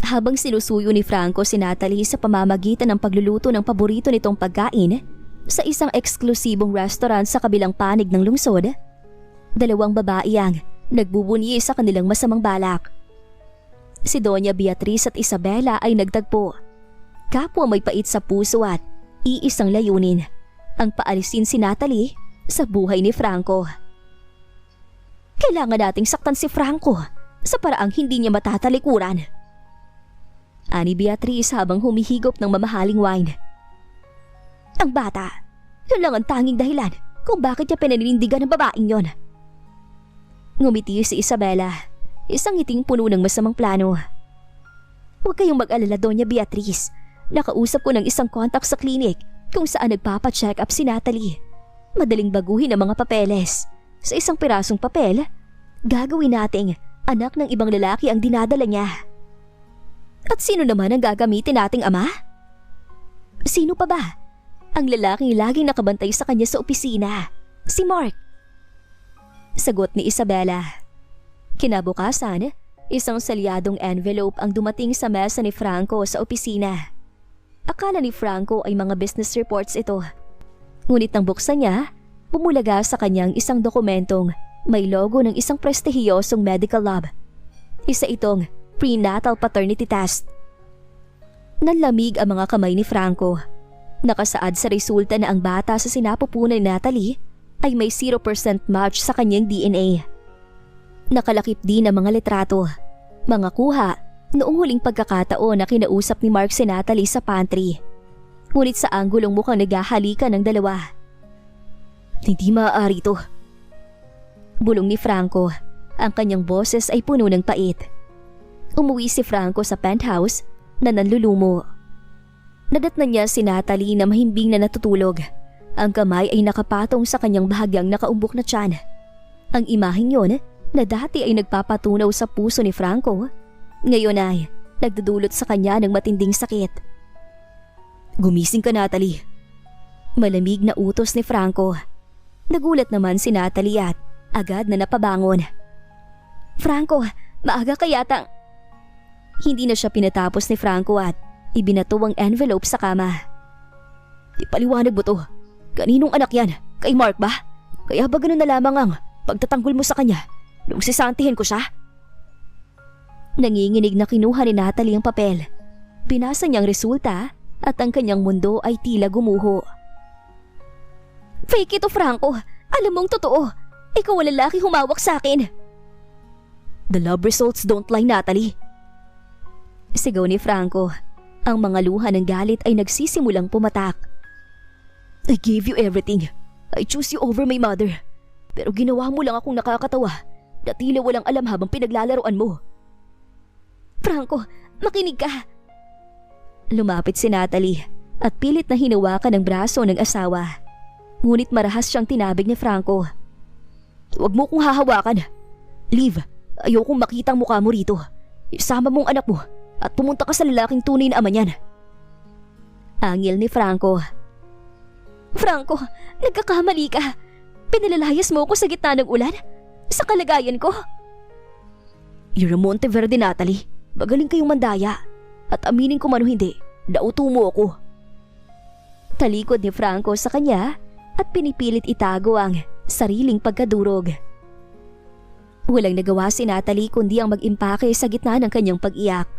Habang sinusuyo ni Franco si Natalie sa pamamagitan ng pagluluto ng paborito nitong pagkain sa isang eksklusibong restaurant sa kabilang panig ng lungsod, dalawang babae ang nagbubunyi sa kanilang masamang balak. Si Doña Beatrice at Isabela ay nagtagpo. Kapwa may pait sa puso at iisang layunin, ang paalisin si Natalie sa buhay ni Franco. Kailangan nating saktan si Franco sa paraang hindi niya matatalikuran. Ani Beatrice habang humihigop ng mamahaling wine. Ang bata, yun lang ang tanging dahilan kung bakit niya pinaninindigan ng babaeng yon. Ngumiti si Isabela, isang ngiting puno ng masamang plano. Huwag kayong mag-alala, Doña Beatrice. Nakausap ko ng isang contact sa klinik kung saan nagpapa-check up si Natalie. Madaling baguhin ang mga papeles. Sa isang pirasong papel, gagawin nating anak ng ibang lalaki ang dinadala niya. At sino naman ang gagamitin nating ama? Sino pa ba? Ang lalaking laging nakabantay sa kanya sa opisina, si Mark. Sagot ni Isabela. Kinabukasan, isang salyadong envelope ang dumating sa mesa ni Franco sa opisina. Akala ni Franco ay mga business reports ito. Ngunit nang buksan niya, bumulaga sa kanyang isang dokumentong may logo ng isang prestihiyosong medical lab. Isa itong prenatal paternity test. Nanlamig ang mga kamay ni Franco. Nakasaad sa resulta na ang bata sa sinapupunan ni Natalie ay may 0% match sa kanyang DNA. Nakalakip din ang mga litrato, mga kuha noong huling pagkakataon na kinausap ni Mark si Natalie sa pantry. Ngunit sa anggulong mukhang naghahalikan ng dalawa. Hindi maaari ito. Bulong ni Franco, ang kanyang boses ay puno ng pait. Umuwi si Franco sa penthouse na nanlulumo. Nadatnan niya si Natalie na mahimbing na natutulog. Ang kamay ay nakapatong sa kanyang bahagyang nakaumbok na tiyan. Ang imaheng yon na dati ay nagpapatunaw sa puso ni Franco, ngayon ay nagdudulot sa kanya ng matinding sakit. Gumising ka, Natalie. Malamig na utos ni Franco. Nagulat naman si Natalie at agad na napabangon. Franco, maaga ka yata. Hindi na siya pinatapos ni Franco at ibinato ang envelope sa kama. Di paliwanag mo to. Kaninong anak yan? Kay Mark ba? Kaya ba ganun na lamang ang pagtatanggol mo sa kanya nung sisantihin ko siya? Nanginginig na kinuha ni Natalie ang papel. Binasa niyang resulta at ang kanyang mundo ay tila gumuho. Fake ito, Franco. Alam mong totoo. Ikaw ang lalaki humawak sa akin. The lab results don't lie, Natalie. Sigaw ni Franco. Ang mga luha ng galit ay nagsisimulang pumatak. I gave you everything. I choose you over my mother. Pero ginawa mo lang akong nakakatawa na tila walang alam habang pinaglalaroan mo. Franco, makinig ka. Lumapit si Natalie at pilit na hinawakan ng braso ng asawa. Ngunit marahas siyang tinabig ni Franco. Huwag mo kong hahawakan. Liv, ayokong makita ang mukha mo rito. Isama mong anak mo at pumunta ka sa lalaking tunay na ama niyan. Angil ni Franco. Franco, nagkakamali ka. Pinalalayas mo ako sa gitna ng ulan. Sa kalagayan ko. You're a Monteverde, Natalie. Magaling kayong mandaya. At aminin ko man o hindi, nauto mo ako. Talikod ni Franco sa kanya at pinipilit itago ang sariling pagkadurog. Walang nagawa si Natalie kundi ang mag-impake sa gitna ng kanyang pag-iyak.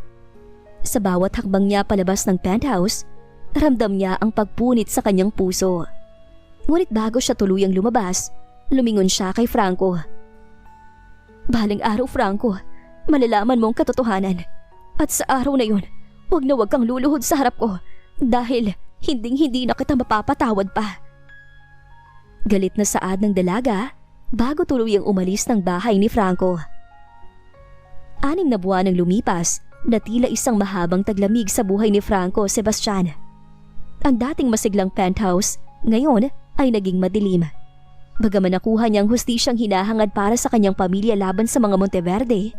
Sa bawat hakbang niya palabas ng penthouse, ramdam niya ang pagpunit sa kanyang puso. Ngunit bago siya tuluyang lumabas, lumingon siya kay Franco. Balang araw, Franco, malalaman mo ang katotohanan. At sa araw na yun, huwag kang luluhod sa harap ko dahil hinding-hindi na kita mapapatawad pa. Galit na saad ng dalaga bago tuluyang umalis ng bahay ni Franco. 6 na buwan ang lumipas na tila isang mahabang taglamig sa buhay ni Franco Sebastian. Ang dating masiglang penthouse, ngayon ay naging madilim. Bagaman nakuha niyang hustisyang hinahangad para sa kanyang pamilya laban sa mga Monteverde,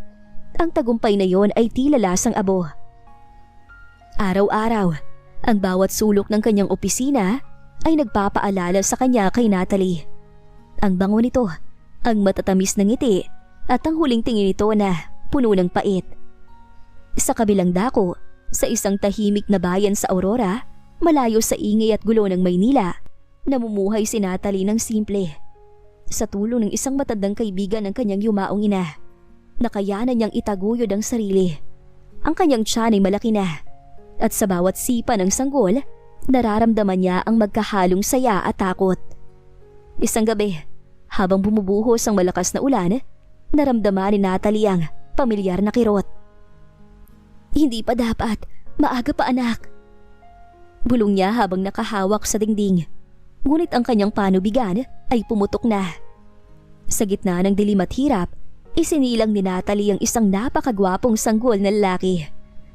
ang tagumpay na yon ay tila lasang abo. Araw-araw, ang bawat sulok ng kanyang opisina ay nagpapaalala sa kanya kay Natalie. Ang bango nito, ang matatamis ng ngiti at ang huling tingin nito na puno ng pait. Sa kabilang dako, sa isang tahimik na bayan sa Aurora, malayo sa ingay at gulo ng Maynila, namumuhay si Natalie ng simple. Sa tulong ng isang matandang kaibigan ng kanyang yumaong ina, nakayanan niyang itaguyod ang sarili. Ang kanyang tiyan ay malaki na, at sa bawat sipa ng sanggol, nararamdaman niya ang magkahalong saya at takot. Isang gabi, habang bumubuhos ang malakas na ulan, naramdaman ni Natalie ang pamilyar na kirot. Hindi pa dapat, maaga pa anak. Bulong niya habang nakahawak sa dingding. Ngunit ang kanyang panubigan ay pumutok na. Sa gitna ng dilim at hirap, isinilang ni Natalie ang isang napakagwapong sanggol na lalaki.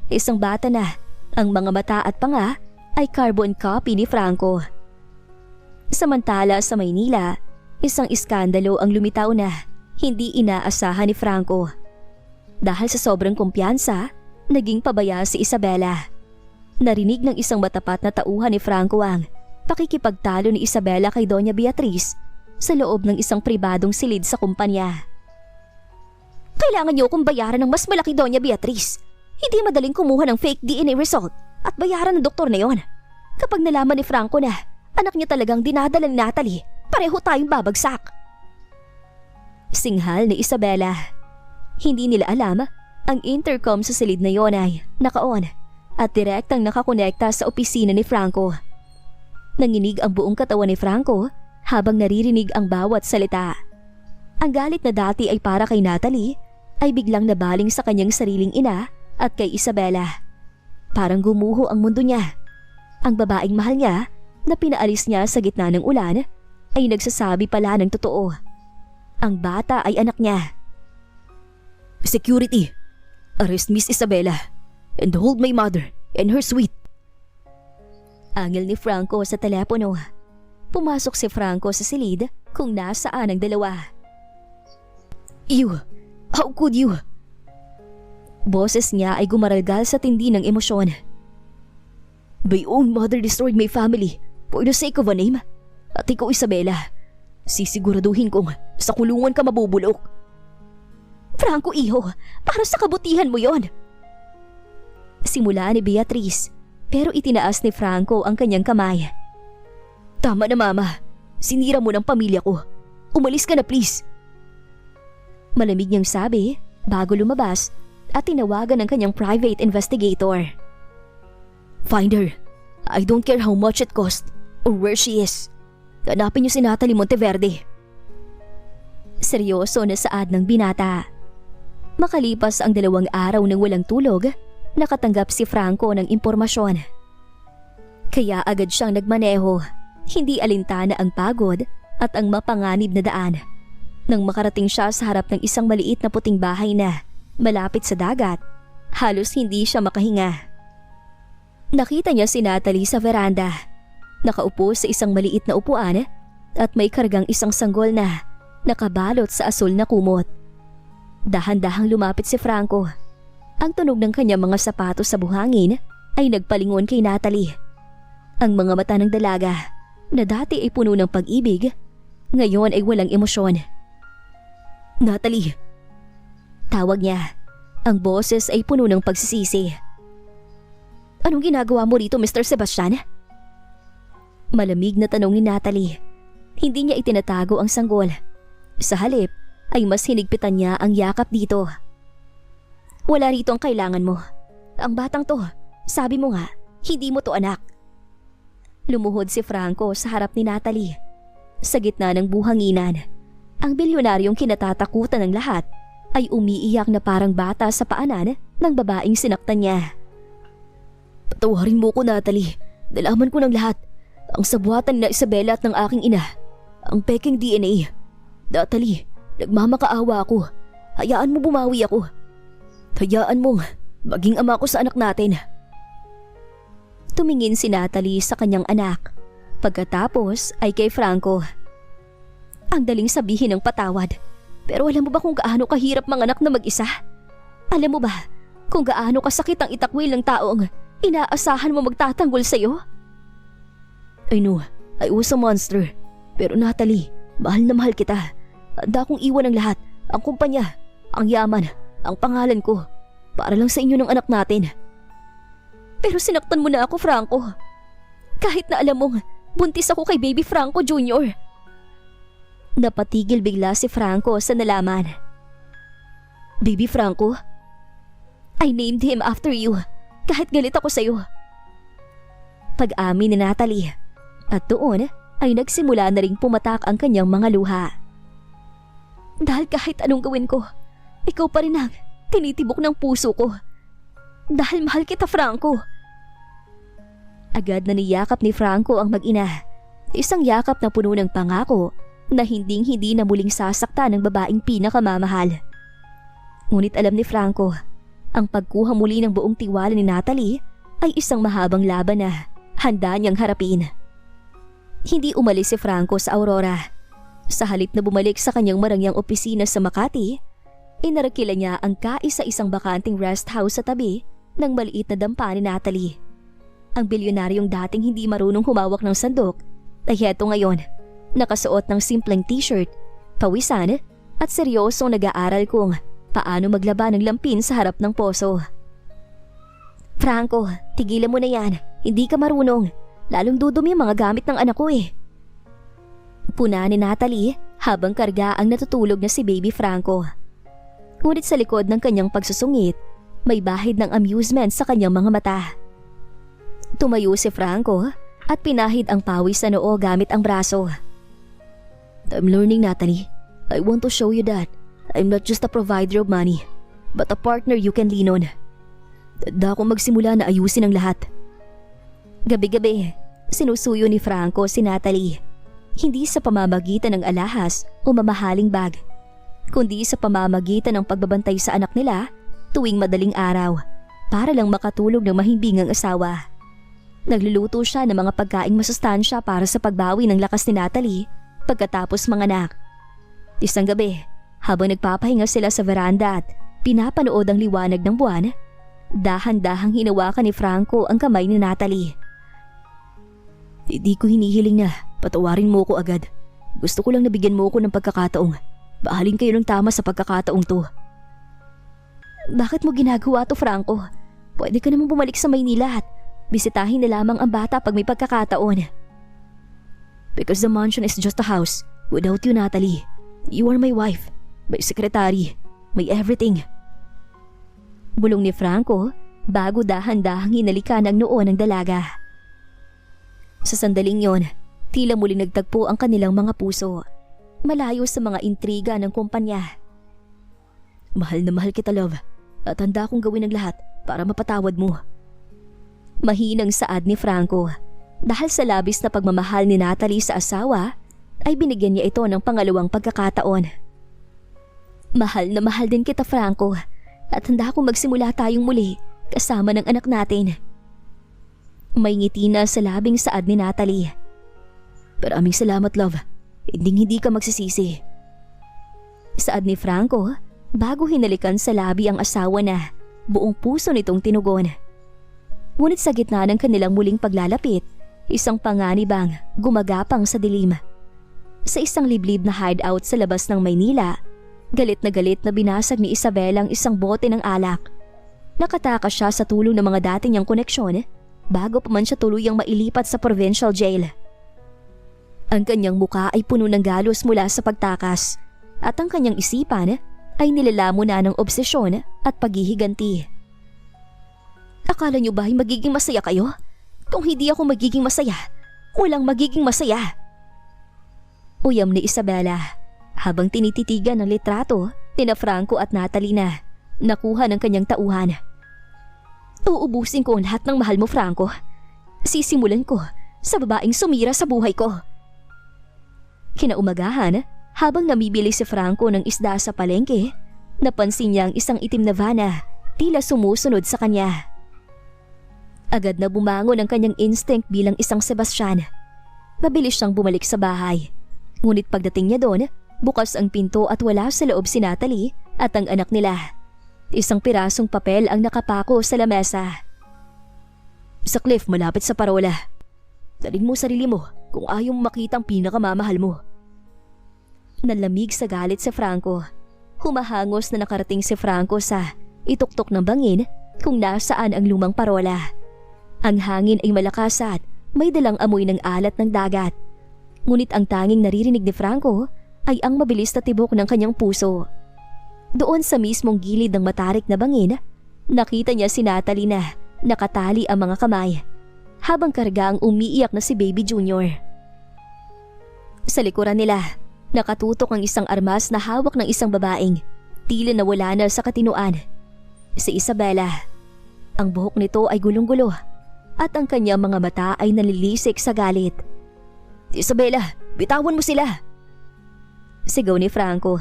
Isang bata na, ang mga mata at panga ay carbon copy ni Franco. Samantala sa Maynila, isang iskandalo ang lumitaw na hindi inaasahan ni Franco. Dahil sa sobrang kumpiyansa, naging pabaya si Isabela. Narinig ng isang matapat na tauhan ni Franco ang pakikipagtalo ni Isabela kay Doña Beatriz sa loob ng isang pribadong silid sa kumpanya. Kailangan niyo akong bayaran ng mas malaki, Doña Beatriz. Hindi madaling kumuha ng fake DNA result at bayaran ng doktor na yon. Kapag nalaman ni Franco na anak niya talagang dinadala ni Natalie, pareho tayong babagsak. Singhal ni Isabela. Hindi nila alam, ang intercom sa silid na yon ay naka-on at direktang nakakonekta sa opisina ni Franco. Nanginig ang buong katawan ni Franco habang naririnig ang bawat salita. Ang galit na dati ay para kay Natalie ay biglang nabaling sa kanyang sariling ina at kay Isabela. Parang gumuho ang mundo niya. Ang babaeng mahal niya na pinaalis niya sa gitna ng ulan ay nagsasabi pala ng totoo. Ang bata ay anak niya. Security! Arrest Miss Isabela and hold my mother and her suite. Angil ni Franco sa telepono. Pumasok si Franco sa silid kung nasaan ang dalawa. You! How could you? Boses niya ay gumaralgal sa tindi ng emosyon. My own mother destroyed my family for the sake of a name. At ikaw, Isabela, sisiguraduhin kong sa kulungan ka mabubulok. Franco, iho, para sa kabutihan mo yon. Simula ni Beatriz, pero itinaas ni Franco ang kanyang kamay. Tama na, Mama. Sinira mo ng pamilya ko. Umalis ka na, please. Malamig niyang sabi bago lumabas at tinawagan ng kanyang private investigator. Find her. I don't care how much it cost or where she is. Hanapin niyo si Natalie Monteverde. Seryoso na saad ng binata. Makalipas ang 2 araw ng walang tulog, nakatanggap si Franco ng impormasyon. Kaya agad siyang nagmaneho, hindi alintana ang pagod at ang mapanganib na daan. Nang makarating siya sa harap ng isang maliit na puting bahay na malapit sa dagat, halos hindi siya makahinga. Nakita niya si Natalie sa veranda. Nakaupo sa isang maliit na upuan at may kargang isang sanggol na nakabalot sa asul na kumot. Dahan-dahang lumapit si Franco. Ang tunog ng kanyang mga sapatos sa buhangin ay nagpalingon kay Natalie. Ang mga mata ng dalaga na dati ay puno ng pag-ibig, ngayon ay walang emosyon. "Natalie!" Tawag niya. Ang boses ay puno ng pagsisisi. "Anong ginagawa mo rito, Mr. Sebastian?" Malamig na tanong ni Natalie. Hindi niya itinatago ang sanggol. Sa halip ay mas hinigpitan niya ang yakap dito. "Wala rito ang kailangan mo. Ang batang to, sabi mo nga, hindi mo to anak." Lumuhod si Franco sa harap ni Natalie. Sa gitna ng buhanginan, ang bilyonaryong kinatatakutan ng lahat ay umiiyak na parang bata sa paanan ng babaeng sinaktan niya. "Patawarin mo ko, Natalie. Nalaman ko ng lahat. Ang sabuatan na Isabela at ng aking ina. Ang peking DNA. Natalie, nagmamakaawa ako. Hayaan mo bumawi ako. Hayaan mong maging ama ko sa anak natin." Tumingin si Natalie sa kanyang anak. Pagkatapos ay kay Franco. "Ang daling sabihin ng patawad. Pero alam mo ba kung gaano kahirap manganak na mag-isa? Alam mo ba kung gaano kasakit ang itakwil ng taong inaasahan mo magtatanggol sa'yo?" "I know, I was a monster. Pero Natalie, mahal na mahal kita. Handa kong iwan ang lahat, ang kumpanya, ang yaman, ang pangalan ko, para lang sa inyo ng anak natin." "Pero sinaktan mo na ako, Franco. Kahit na alam mong buntis ako kay Baby Franco Jr." Napatigil bigla si Franco sa nalaman. "Baby Franco? I named him after you, kahit galit ako sa'yo." Pag-amin ni Natalie. At doon ay nagsimula na ring pumatak ang kanyang mga luha. "Dahil kahit anong gawin ko, ikaw pa rin ang tinitibok ng puso ko. Dahil mahal kita, Franco." Agad na niyakap ni Franco ang mag-ina. Isang yakap na puno ng pangako na hinding-hindi na muling sasaktan ng babaeng pinakamamahal. Ngunit alam ni Franco, ang pagkuha muli ng buong tiwala ni Natalie ay isang mahabang laban na handa niyang harapin. Hindi umalis si Franco sa Aurora. Sa halip na bumalik sa kanyang marangyang opisina sa Makati, inarakila niya ang kaisa-isang bakanting rest house sa tabi ng maliit na dampa ni Natalie. Ang bilyonaryong dating hindi marunong humawak ng sandok ay heto ngayon, nakasuot ng simpleng t-shirt, pawisan at seryosong nag-aaral kung paano maglaba ng lampin sa harap ng poso. "Franco, tigilan mo na yan. Hindi ka marunong. Lalong dudumi ang mga gamit ng anak ko eh." Puna ni Natalie habang karga ang natutulog na si Baby Franco. Ngunit sa likod ng kanyang pagsusungit, may bahid ng amusement sa kanyang mga mata. Tumayo si Franco at pinahid ang pawis sa noo gamit ang braso. "I'm learning, Natalie. I want to show you that I'm not just a provider of money, but a partner you can lean on. Handa akong magsimula na ayusin ang lahat." Gabi-gabi, sinusuyo ni Franco si Natalie. Hindi sa pamamagitan ng alahas o mamahaling bag, kundi sa pamamagitan ng pagbabantay sa anak nila tuwing madaling araw para lang makatulog ng mahimbingang asawa. Nagluluto siya ng mga pagkaing masustansya para sa pagbawi ng lakas ni Natalie pagkatapos manganak. Isang gabi, habang nagpapahinga sila sa veranda at pinapanood ang liwanag ng buwan, dahan-dahang hinawakan ni Franco ang kamay ni Natalie. "Hindi ko hinihiling na patawarin mo ko agad. Gusto ko lang nabigyan mo ko ng pagkakataong bahalin kayo ng tama sa pagkakataong to." "Bakit mo ginagawa to, Franco? Pwede ka namang bumalik sa Maynila at bisitahin na lamang ang bata pag may pagkakataon." "Because the mansion is just a house without you, Natalie. You are my wife, my secretary, my everything." Bulong ni Franco bago dahan-dahang hinalikan ang noo ng dalaga. Sa sandaling yon, tila muli nagtagpo ang kanilang mga puso, malayo sa mga intriga ng kumpanya. "Mahal na mahal kita, love, at handa kong gawin ang lahat para mapatawad mo." Mahinang saad ni Franco. Dahil sa labis na pagmamahal ni Natalie sa asawa, ay binigyan niya ito ng pangalawang pagkakataon. "Mahal na mahal din kita, Franco, at handa akong magsimula tayong muli kasama ng anak natin." May ngiti na sa labing saad ni Natalie. "Maraming salamat, love. hindi ka magsisisi. Saad ni Franco bago hinalikan sa labi ang asawa na buong puso nitong tinugon. Ngunit sa gitna ng kanilang muling paglalapit, isang panganibang gumagapang sa dilim. Sa isang liblib na hideout sa labas ng Maynila, galit na binasag ni Isabel ang isang bote ng alak. Nakatakas siya sa tulong ng mga dati niyang koneksyon bago pa man siya tuluyang mailipat sa provincial jail. Ang kanyang muka ay puno ng galos mula sa pagtakas at ang kanyang isipan ay nilalamo na ng obsesyon at paghihiganti. Akala niyo ba ay magiging masaya kayo? Kung hindi ako magiging masaya, walang magiging masaya. Uyam ni Isabela habang tinititigan ng litrato ni Franco at Natalie na nakuha ng kanyang tauhan. Uubusin ko ang lahat ng mahal mo, Franco. Sisimulan ko sa babaeng sumira sa buhay ko. Kinaumagahan, habang namibili si Franco ng isda sa palengke, napansin niya ang isang itim na van na tila sumusunod sa kanya. Agad na bumangon ang kanyang instinct bilang isang Sebastian. Mabilis siyang bumalik sa bahay. Ngunit pagdating niya doon, bukas ang pinto at wala sa loob si Natalie at ang anak nila. Isang pirasong papel ang nakapako sa lamesa. Sa cliff malapit sa parola. Dalhin mo sarili mo kung ayaw makita ang pinakamamahal mo. Nalamig sa galit si Franco. Humahangos na nakarating si Franco sa ituktok ng bangin kung nasaan ang lumang parola. Ang hangin ay malakas at may dalang amoy ng alat ng dagat. Ngunit ang tanging naririnig ni Franco ay ang mabilis na tibok ng kanyang puso. Doon sa mismong gilid ng matarik na bangin, nakita niya si Natalie na nakatali ang mga kamay habang karga ang umiiyak na si Baby Junior. Sa likuran nila, nakatutok ang isang armas na hawak ng isang babaeng, tila na wala na sa katinuan. Si Isabela. Ang buhok nito ay gulong-gulo at ang kanyang mga mata ay nalilisik sa galit. Isabela, bitawan mo sila! Sigaw ni Franco.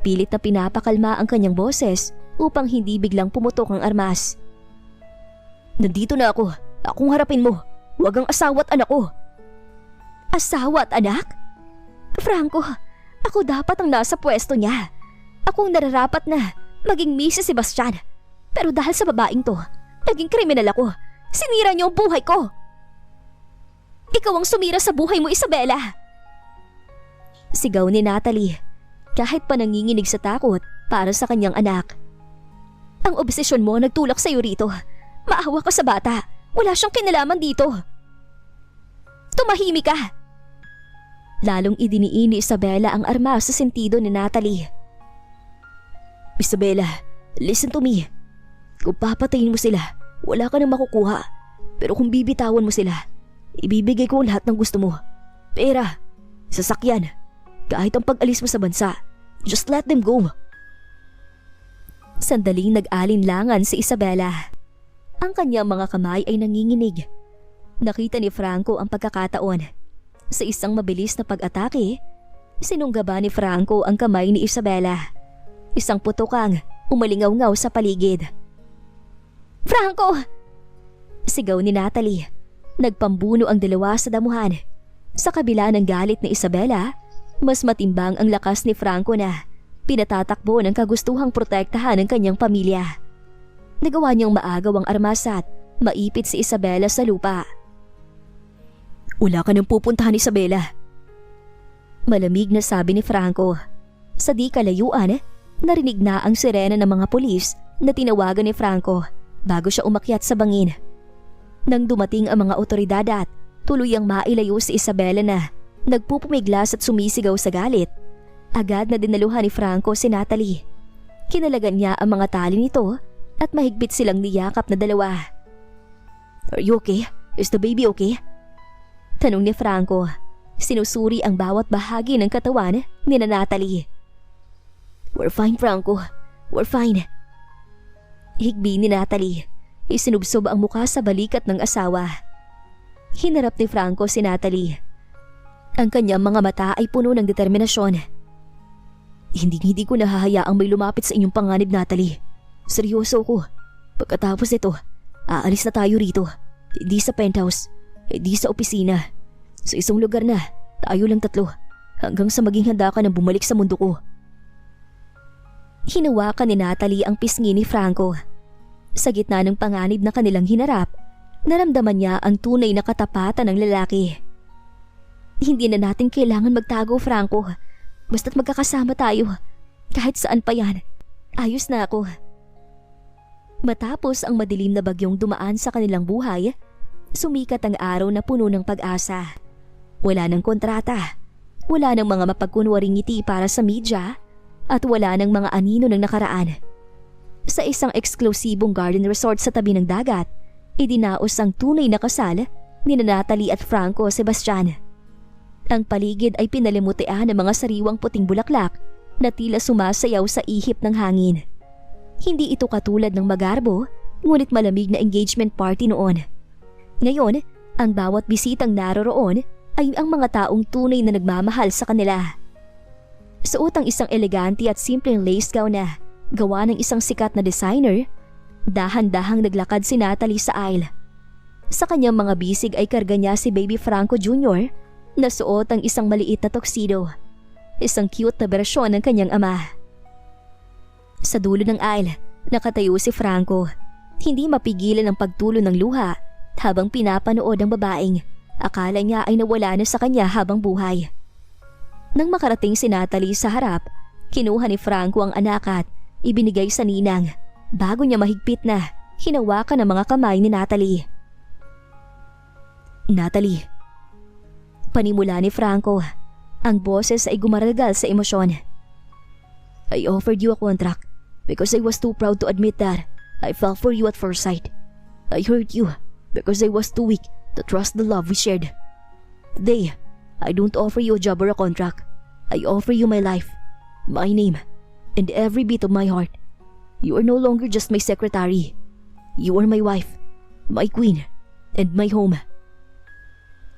Pilit na pinapakalma ang kanyang boses upang hindi biglang pumutok ang armas. Nandito na ako. Akong harapin mo. Huwag ang asawa at anak ko. Asawa at anak? Franco, ako dapat ang nasa pwesto niya. Ako ang nararapat na maging Mrs. Sebastian. Pero dahil sa babaeng to, naging kriminal ako. Sinira niyo ang buhay ko. Ikaw ang sumira sa buhay mo, Isabela. Sigaw ni Natalie, kahit pa nanginginig sa takot para sa kanyang anak. Ang obsesyon mo nagtulak sa'yo rito. Maawa ka sa bata. Wala siyang kinalaman dito. Tumahimik ka! Lalong idiniin ni Isabela ang armas sa sentido ni Natalie. Isabela, listen to me. Kung papatayin mo sila, wala ka nang makukuha. Pero kung bibitawan mo sila, ibibigay ko lahat ng gusto mo. Pera, sasakyan, kahit ang pag-alis mo sa bansa. Just let them go. Sandaling nag-alinlangan si Isabela. Ang kanyang mga kamay ay nanginginig. Nakita ni Franco ang pagkakataon. Sa isang mabilis na pag-atake, sinunggaba ni Franco ang kamay ni Isabela. Isang putukang umalingaw-ngaw sa paligid. Franco! Sigaw ni Natalie. Nagpambuno ang dalawa sa damuhan. Sa kabila ng galit ni Isabela, mas matimbang ang lakas ni Franco na pinatatakbo ng kagustuhang protektahan ng kanyang pamilya. Nagawa niyang maagaw ang armas at maipit si Isabela sa lupa. Wala ka nang pupuntahan, Isabela. Malamig na sabi ni Franco. Sa di kalayuan, narinig na ang sirena ng mga pulis na tinawagan ni Franco bago siya umakyat sa bangin. Nang dumating ang mga otoridad at tuluyang mailayo si Isabela na nagpupumiglas at sumisigaw sa galit, agad na dinaluhan ni Franco si Natalie. Kinalagan niya ang mga tali nito at mahigpit silang niyakap na dalawa. Are you okay? Is the baby okay? Tanong ni Franco. Sinusuri ang bawat bahagi ng katawan ni Natalie. We're fine, Franco. We're fine. Higbi ni Natalie. Isinubsob ang mukha sa balikat ng asawa. Hinarap ni Franco si Natalie. Ang kanyang mga mata ay puno ng determinasyon. Hindi ko nahahayaang may lumapit sa inyong panganib, Natalie. Seryoso ko. Pagkatapos nito, aalis na tayo rito. Hindi sa penthouse, hindi sa opisina. Sa isang lugar na, tayo lang tatlo. hanggang sa maging handa ka na bumalik sa mundo ko. Hinawakan ni Natalie ang pisngi ni Franco. Sa gitna ng panganib na kanilang hinarap, naramdaman niya ang tunay na katapatan ng lalaki. Hindi na natin kailangan magtago, Franco. Basta't magkakasama tayo. Kahit saan pa yan. Ayos na ako. Matapos ang madilim na bagyong dumaan sa kanilang buhay, sumikat ang araw na puno ng pag-asa. Wala ng kontrata. Wala ng mga mapagkunwaring ngiti para sa media. At wala ng mga anino ng nakaraan. Sa isang eksklusibong garden resort sa tabi ng dagat, idinaos ang tunay na kasal ni Natalie at Franco Sebastian. Ang paligid ay pinalimutean ng mga sariwang puting bulaklak na tila sumasayaw sa ihip ng hangin. Hindi ito katulad ng magarbo, ngunit malamig na engagement party noon. Ngayon, ang bawat bisitang naroroon ay ang mga taong tunay na nagmamahal sa kanila. Suot ang isang elegante at simpleng lace gown na gawa ng isang sikat na designer, dahan-dahang naglakad si Natalie sa aisle. Sa kanyang mga bisig ay karga niya si Baby Franco Jr. na suot ang isang maliit na tuxedo, isang cute na bersyon ng kanyang ama. Sa dulo ng aisle, nakatayo si Franco, hindi mapigilan ang pagtulo ng luha habang pinapanood ang babaeng akala niya ay nawala na sa kanya habang buhay. Nang makarating si Natalie sa harap, kinuha ni Franco ang anak at ibinigay sa ninang bago niya mahigpit na hinawakan ang mga kamay ni Natalie. Natalie, panimula ni Franco, ang boses ay gumaralgal sa emosyon. I offered you a contract because I was too proud to admit that I fell for you at first sight. I hurt you because I was too weak to trust the love we shared. Today, I don't offer you a job or a contract. I offer you my life, my name, and every bit of my heart. You are no longer just my secretary. You are my wife, my queen, and my home.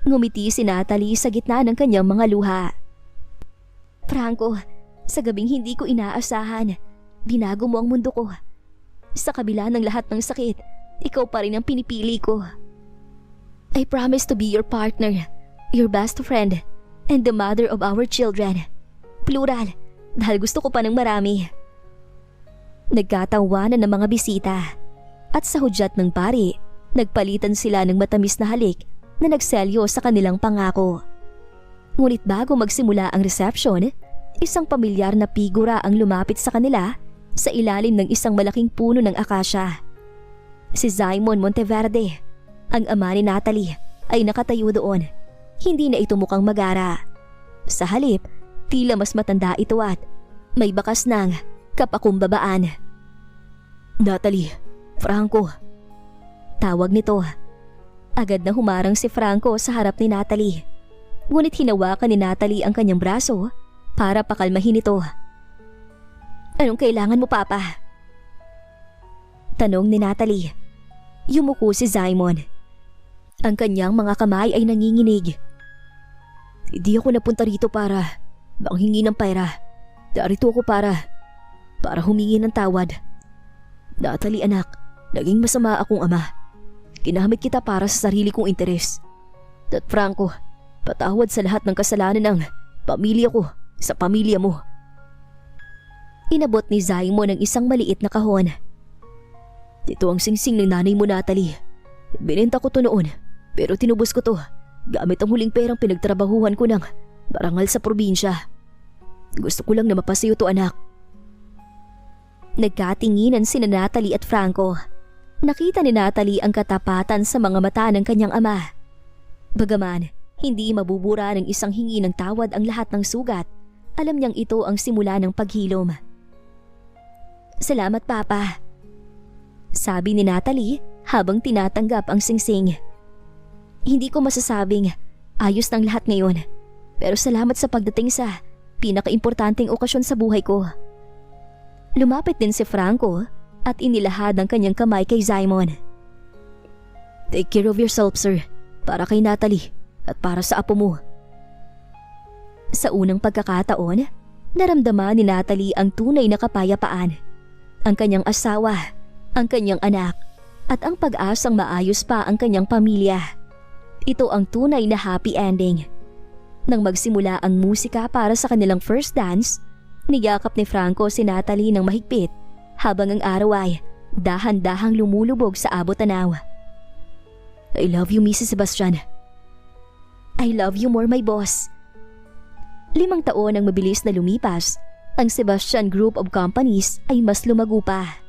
Ngumiti si Natalie sa gitna ng kanyang mga luha. Franco, sa gabing hindi ko inaasahan, binago mo ang mundo ko. Sa kabila ng lahat ng sakit, ikaw pa rin ang pinipili ko. I promise to be your partner, your best friend, and the mother of our children. Plural, dahil gusto ko pa ng marami. Nagkatawanan ng mga bisita. At sa hudyat ng pari, nagpalitan sila ng matamis na halik na nagselyo sa kanilang pangako. Ngunit bago magsimula ang reception, isang pamilyar na figura ang lumapit sa kanila sa ilalim ng isang malaking puno ng akasya. Si Simon Monteverde, ang ama ni Natalie, ay nakatayo doon. Hindi na ito mukhang magara. Sa halip, tila mas matanda ito at may bakas ng kapakumbabaan. Natalie, Franco. Tawag nito. Agad na humarang si Franco sa harap ni Natalie. Ngunit hinawakan ni Natalie ang kanyang braso para pakalmahin ito. Anong kailangan mo, Papa? Tanong ni Natalie. Yumuko si Simon. Ang kanyang mga kamay ay nanginginig. Hindi ako napunta rito para manghingi ng pera. Darito ako para humingi ng tawad. Natalie anak, naging masama akong ama. Ginamit kita para sa sarili kong interes. At Franco, patawad sa lahat ng kasalanan ng pamilya ko sa pamilya mo. Inabot ni Simon ang isang maliit na kahon. Ito ang singsing ng nanay mo, Natalie. Binenta ko to noon, pero tinubos ko to gamit ang huling perang pinagtrabahuhan ko ng barangal sa probinsya. Gusto ko lang na mapasayo to, anak. Nagkatinginan sina Natalie at Franco. Nakita ni Natalie ang katapatan sa mga mata ng kanyang ama. Bagaman, hindi mabubura ng isang hingi ng tawad ang lahat ng sugat, alam niyang ito ang simula ng paghilom. Salamat, Papa. Sabi ni Natalie habang tinatanggap ang singsing. Hindi ko masasabing ayos ng lahat ngayon, pero salamat sa pagdating sa pinakaimportanteng okasyon sa buhay ko. Lumapit din si Franco at inilahad ang kanyang kamay kay Simon. Take care of yourself, sir. Para kay Natalie at para sa apo mo. Sa unang pagkakataon, naramdaman ni Natalie ang tunay na kapayapaan. Ang kanyang asawa, ang kanyang anak, at ang pag-asang maayos pa ang kanyang pamilya. Ito ang tunay na happy ending. Nang magsimula ang musika para sa kanilang first dance, niyakap ni Franco si Natalie ng mahigpit habang ang araw ay dahan-dahang lumulubog sa abot-tanaw. I love you, Mrs. Sebastian. I love you more, my boss. 5 taon ang mabilis na lumipas, ang Sebastian Group of Companies ay mas lumago pa.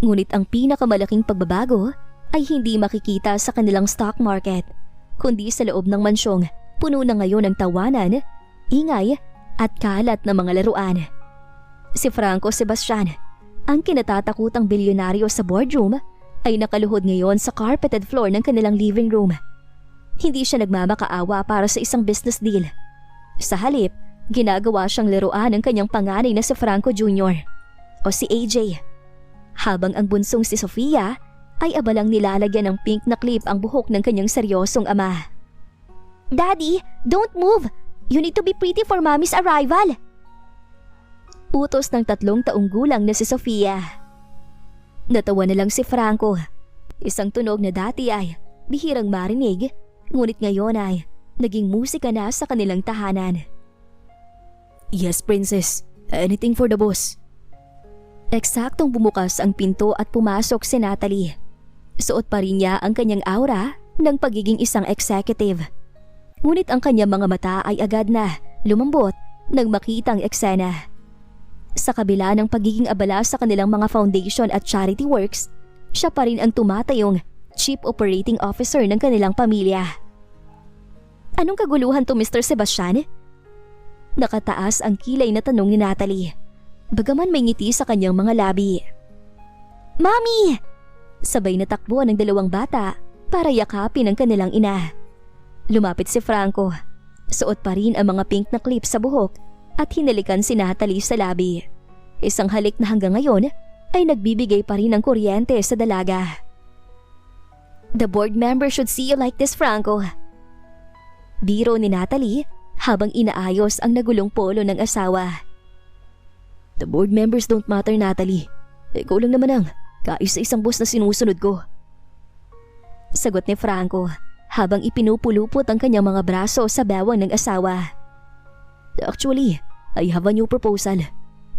Ngunit ang pinakamalaking pagbabago ay hindi makikita sa kanilang stock market, kundi sa loob ng mansyong puno na ngayon ng tawanan, ingay at kalat na mga laruan. Si Franco Sebastian, ang kinatatakutang bilyonaryo sa boardroom, ay nakaluhod ngayon sa carpeted floor ng kanilang living room. Hindi siya nagmamakaawa para sa isang business deal. Sa halip, ginagawa siyang laruan ng kanyang panganay na si Franco Jr. o si AJ. Habang ang bunsong si Sofia ay abalang nilalagyan ng pink na clip ang buhok ng kanyang seryosong ama. Daddy, don't move! You need to be pretty for Mommy's arrival! Utos ng 3 taong gulang na si Sofia. Natawa na lang si Franco. Isang tunog na dati ay bihirang marinig, ngunit ngayon ay naging musika na sa kanilang tahanan. Yes, princess. Anything for the boss. Eksaktong bumukas ang pinto at pumasok si Natalie. Suot pa rin niya ang kanyang aura ng pagiging isang executive. Ngunit ang kanyang mga mata ay agad na lumambot nang makita ang eksena. Sa kabila ng pagiging abala sa kanilang mga foundation at charity works, siya pa rin ang tumatayong Chief Operating Officer ng kanilang pamilya. Anong kaguluhan to, Mr. Sebastian? Nakataas ang kilay na tanong ni Natalie, bagaman may ngiti sa kanyang mga labi. Mommy! Sabay na takbo ng 2 bata para yakapin ang kanilang ina. Lumapit si Franco. Suot pa rin ang mga pink na clip sa buhok at hinalikan si Natalie sa labi. Isang halik na hanggang ngayon ay nagbibigay pa rin ng kuryente sa dalaga. The board member should see you like this, Franco. Biro ni Natalie habang inaayos ang nagulong polo ng asawa. The board members don't matter, Natalie. Ikaw lang naman ang kaisa-isang boss na sinusunod ko. Sagot ni Franco habang ipinupulupot ang kanyang mga braso sa bewang ng asawa. Actually, I have a new proposal.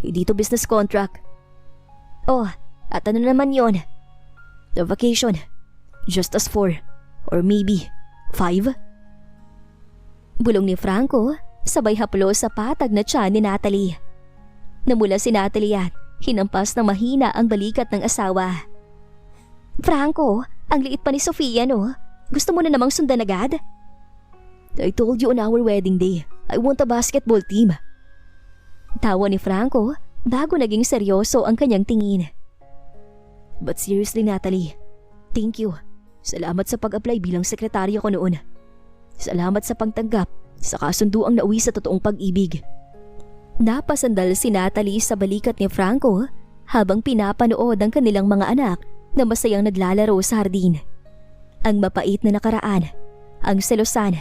Hindi to business contract. Oh, at ano naman yon? The vacation. Just as 4 or maybe 5. Bulong ni Franco, sabay haplos sa patag na tiyan ni Natalie. Namula si Natalie at hinampas ng mahina ang balikat ng asawa. Franco, ang liit pa ni Sofia, no? Gusto mo na namang sundan agad? I told you on our wedding day, I want a basketball team. Tawa ni Franco bago naging seryoso ang kanyang tingin. But seriously, Natalie, thank you. Salamat sa pag-apply bilang sekretarya ko noon. Salamat sa pagtanggap sa kasunduang nauwi sa totoong pag-ibig. Napasandal si Natalie sa balikat ni Franco habang pinapanood ang kanilang mga anak na masayang naglalaro sa hardin. Ang mapait na nakaraan, ang selosan,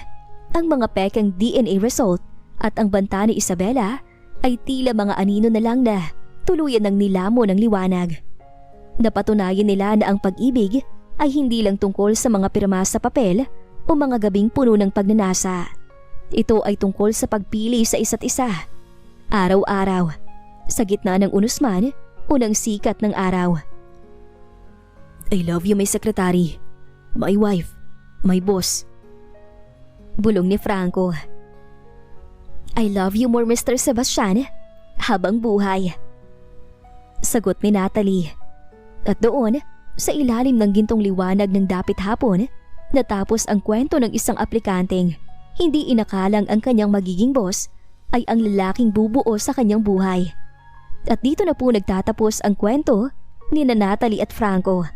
ang mga pekeng DNA result at ang banta ni Isabela ay tila mga anino na lang na tuluyan ng nilamo ng liwanag. Napatunayan nila na ang pag-ibig ay hindi lang tungkol sa mga pirma sa papel o mga gabing puno ng pagnanasa. Ito ay tungkol sa pagpili sa isa't isa. Araw-araw, sa gitna ng unusman o ng sikat ng araw. I love you, my secretary. My wife, my boss. Bulong ni Franco. I love you more, Mr. Sebastian, habang buhay. Sagot ni Natalie. At doon, sa ilalim ng gintong liwanag ng dapit hapon, natapos ang kwento ng isang aplikanteng hindi inakalang ang kanyang magiging boss ay ang lalaking bubuo sa kanyang buhay. At dito na po nagtatapos ang kwento ni Natalie at Franco.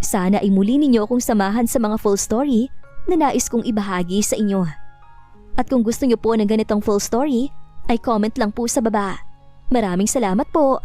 Sana ay muli ninyo akong samahan sa mga full story na nais kong ibahagi sa inyo. At kung gusto niyo po ng ganitong full story, ay comment lang po sa baba. Maraming salamat po!